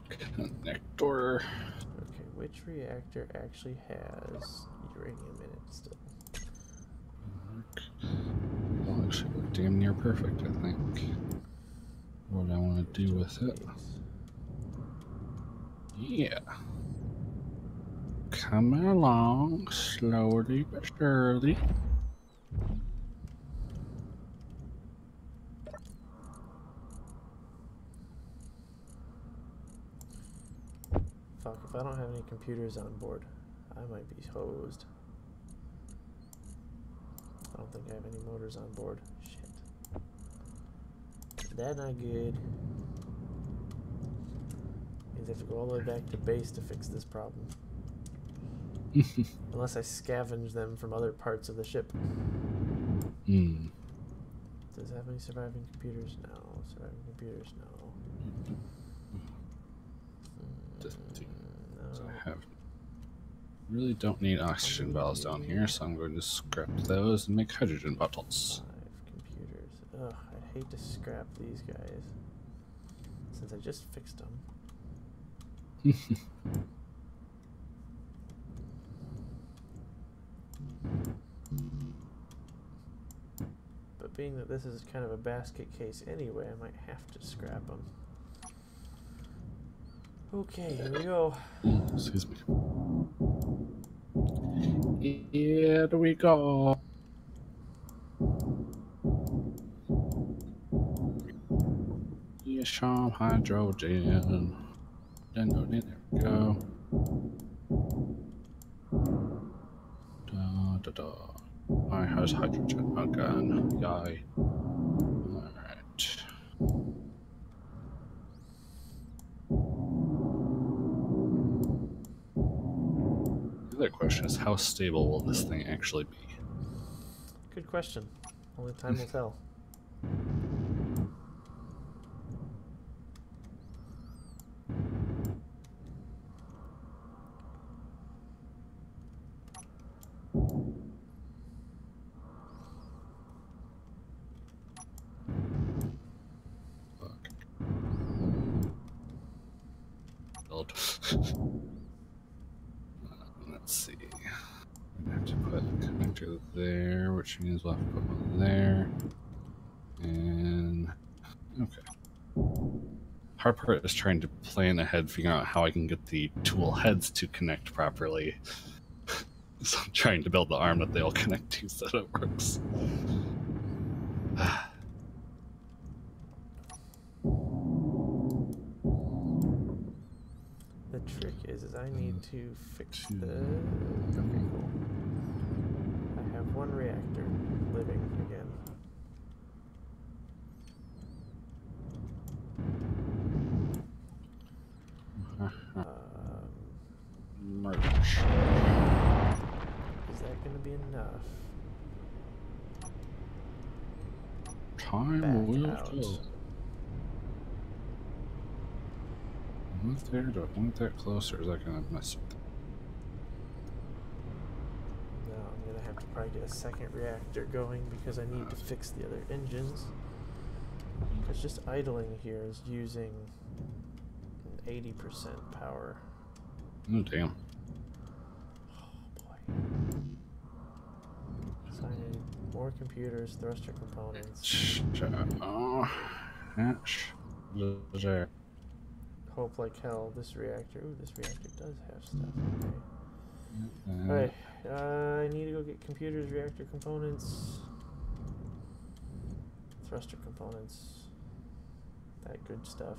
Connector. Okay, which reactor actually has uranium in it still? Well, actually look damn near perfect, I think. What I want to do with it. Yeah. Coming along slowly but surely. Fuck, if I don't have any computers on board, I might be hosed. I don't think I have any motors on board. Shit. That not good. Means I have to go all the way back to base to fix this problem. Unless I scavenge them from other parts of the ship. Hmm. Does it have any surviving computers? No. Surviving computers? No. So I have really don't need oxygen valves down here, so I'm going to scrap those and make hydrogen bottles. 5 computers. Ugh, I'd hate to scrap these guys. Since I just fixed them. But being that this is kind of a basket case anyway, I might have to scrap them. Okay, here we go. Excuse me. Here we go. Here's some hydrogen. Then there we go. Da da da. I has hydrogen again. Yay. Alright. The other question is, how stable will this thing actually be? Good question. Only time will tell. Fuck. Build. Let's see. I have to put a connector there, which means we'll have to put one there. And okay. Hard part is trying to plan ahead, figuring out how I can get the tool heads to connect properly. So I'm trying to build the arm that they'll connect to so that it works. The trick is I need to fix the... Okay, cool. I have one reactor living again. Merge. Is that going to be enough? Time Back will out. tell. Move there? Do I want that close, or is that going to mess with it? No, I'm going to have to probably get a second reactor going because I need to fix the other engines. Because just idling here is using 80% power. Oh, damn. Oh boy. So I need more computers, thruster components. Oh, hatch. There. Hope like hell this reactor. Ooh, this reactor does have stuff. Okay. And Alright, I need to go get computers, reactor components, thruster components, that good stuff.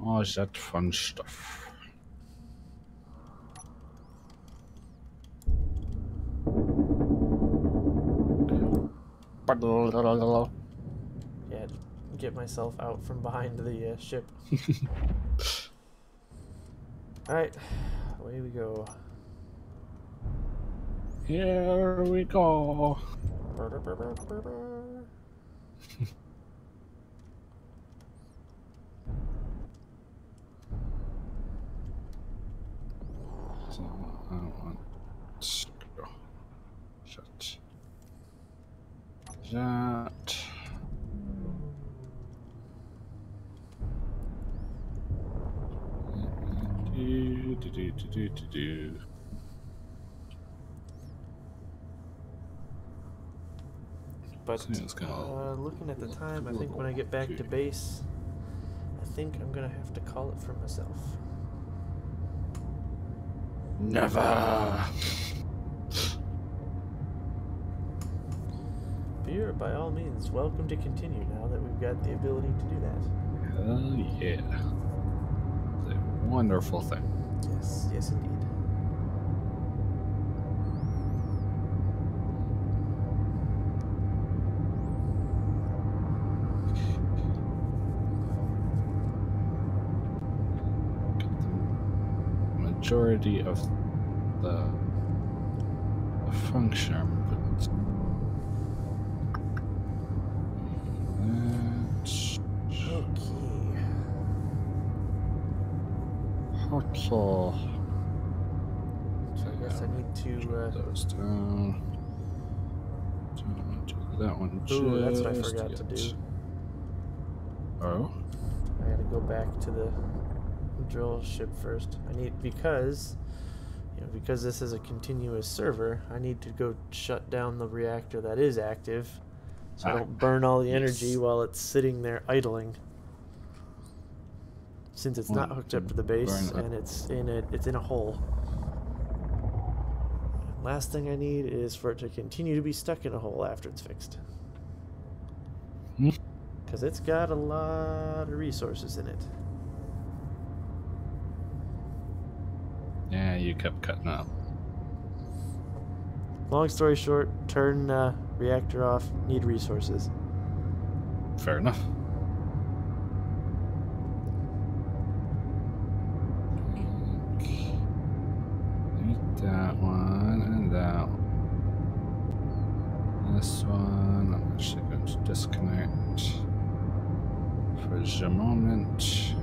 all that fun stuff. Yeah, get myself out from behind the ship. Alright, away we go. Here we go. So I don't want to go. Shut that. Do. But So it's gonna looking at the time, I think when I get back to base, I think I'm gonna have to call it for myself. Never. But you're by all means welcome to continue now that we've got the ability to do that. Hell yeah. So wonderful thing. Yes, yes, indeed. Majority of the function, but Okay. so So I guess I need to. those down. Do that one. Ooh, that's what I just forgot to yet. do. Oh, I gotta go back to the drill ship first. I need because this is a continuous server. I need to go shut down the reactor that is active, so I don't burn all the energy yes. while it's sitting there idling. Since it's not hooked up to the base and it's in a hole. Last thing I need is for it to continue to be stuck in a hole after it's fixed. Because it's got a lot of resources in it. Yeah, you kept cutting up. Long story short, turn reactor off, need resources. Fair enough. That one and that one. This one, I'm actually going to disconnect for the moment.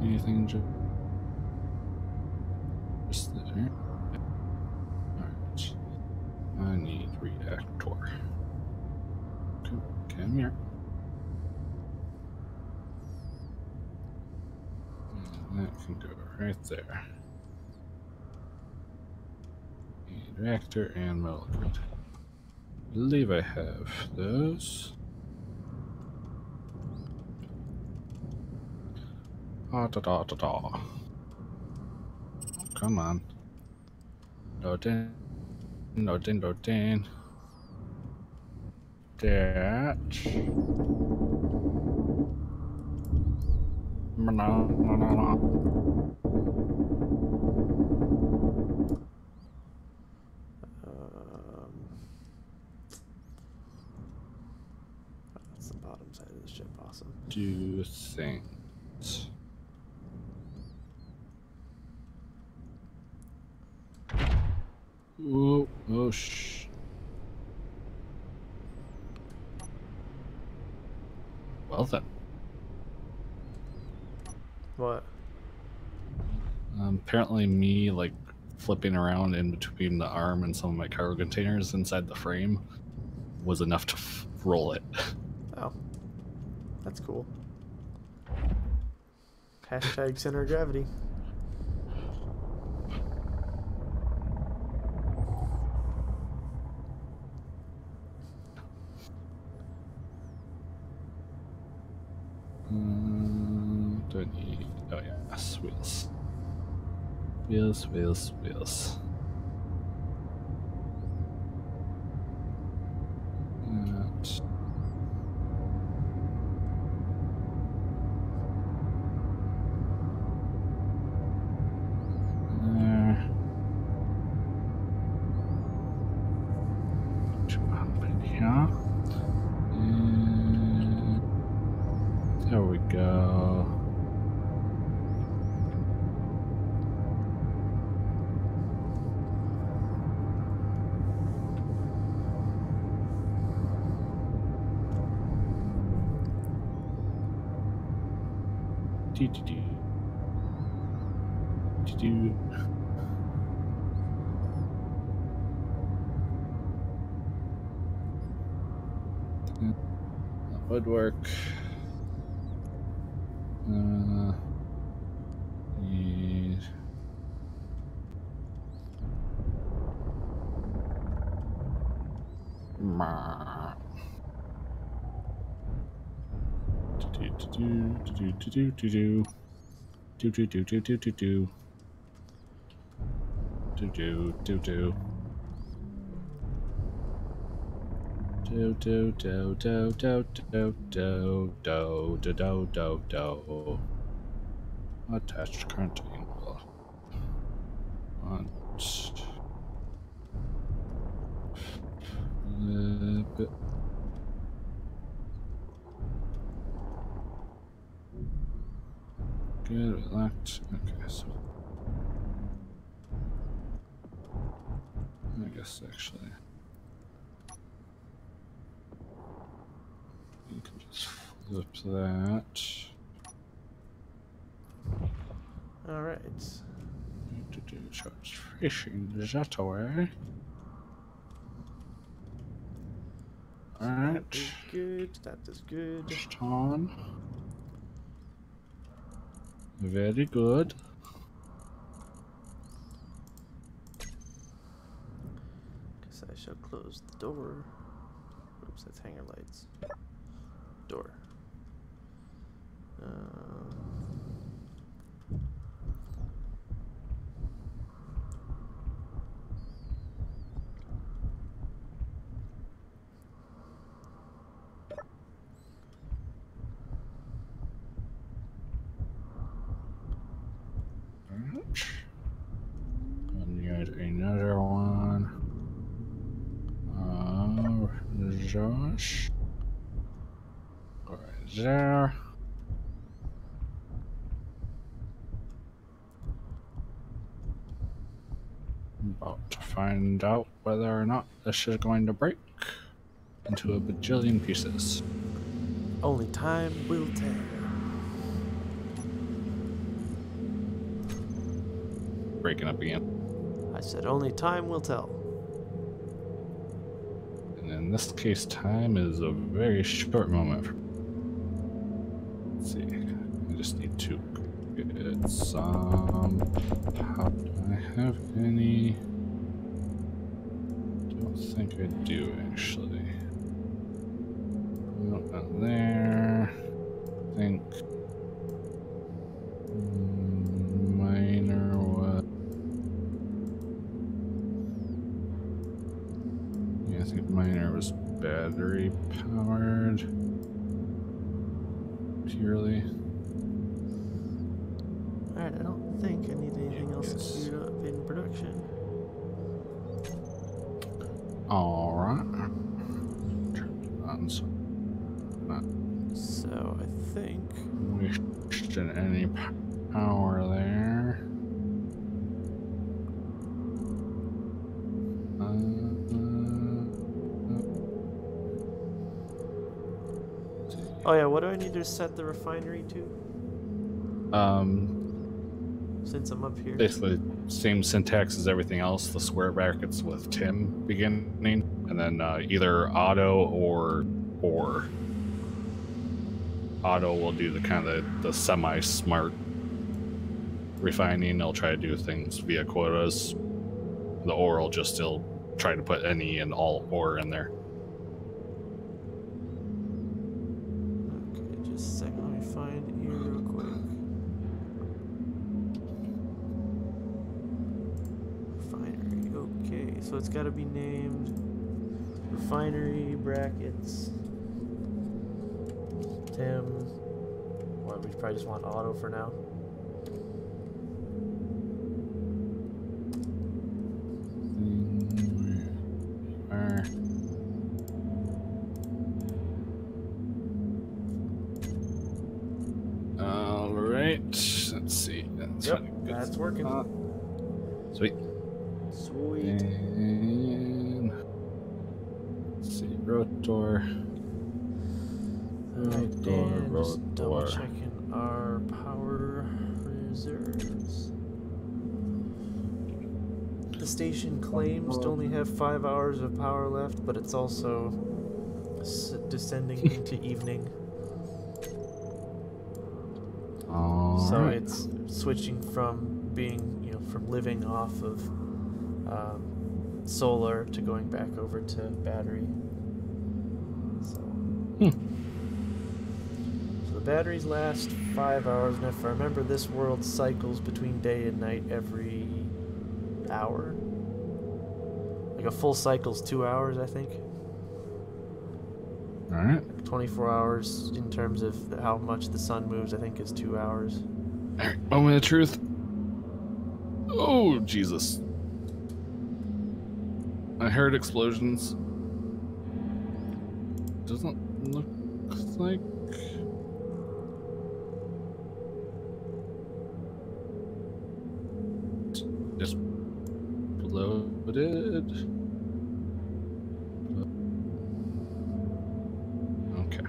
Anything just there. Alright. I need reactor. Come here. And that can go right there. Need reactor and metal grid. I believe I have those. Oh, come on. Load in. Load in, load in. That. That's the bottom side of the ship. Awesome. Do things. Oh, oh, shh. Well then. What? Apparently me, like, flipping around in between the arm and some of my cargo containers inside the frame was enough to roll it. Oh. That's cool. Hashtag center of gravity. Do I need... Oh yeah, wheels. Wheels, wheels, wheels. That. There. Two up in here. And there we go. That would work. Need Attached current angle. Flip it. Good, locked. Okay, so I guess actually you can just flip that. All right. So it's facing that way. Alright. That is good. That is good. Just on. Very good. Guess I shall close the door. Oops, that's hanger lights. Door. And yet another one. Josh. Right there. About to find out whether or not this is going to break into a bajillion pieces. Only time will tell. Breaking up again. I said only time will tell. And in this case, time is a very short moment. Let's see. I just need to get some. How do I have any? Don't think I do actually. No, not there. I think minor what? Yeah, I think minor was battery powered. Purely. Alright, I don't think I need anything else to Yes. speed up in production. Alright. Turn it on so not So I think wasting any power there. oh yeah, what do I need to set the refinery to? Since I'm up here. Basically, same syntax as everything else. The square brackets with Tim beginning, and then either auto or auto will do the kind of the semi-smart refining. They'll try to do things via quotas. The ore will just still try to put any and all ore in there. Okay, just a second, let me find it here real quick. Refinery, okay, so it's gotta be named refinery brackets Tim. Well, we probably just want auto for now. All right, let's see. That's Yep, funny. Good that's working. spot. Sweet. Sweet. And let's see, rotor. Alright, and just double rotor. checking our power reserves. The station claims to only have 5 hours of power left, but it's also descending into evening. So Alright. it's switching from being, from living off of solar to going back over to battery. So, so the batteries last 5 hours, and if I remember, this world cycles between day and night every hour. Like a full cycle's 2 hours, I think. Alright. 24 hours in terms of how much the sun moves, I think is 2 hours. Alright, moment of truth. Oh, Jesus. I heard explosions. Doesn't look like... Just loaded. Okay.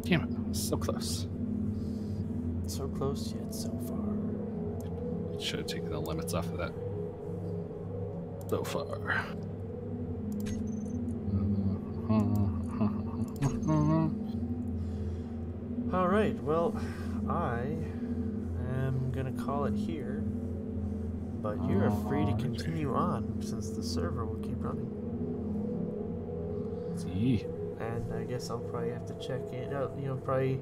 Damn it, so close. So close yet so far. Should have taken the limits off of that. So far. Alright, well, I am gonna call it here. But you are free to continue on since the server will keep running. See. And I guess I'll probably have to check in. Probably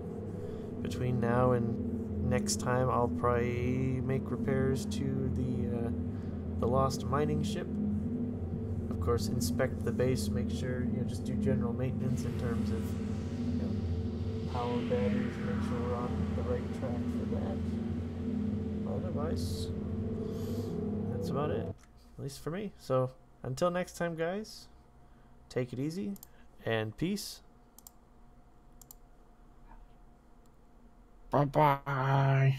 between now and next time, I'll probably make repairs to the lost mining ship. Of course, inspect the base, make sure just do general maintenance in terms of power batteries, make sure we're on the right track for that. Otherwise, that's about it, at least for me. So until next time, guys, take it easy and peace. Bye-bye.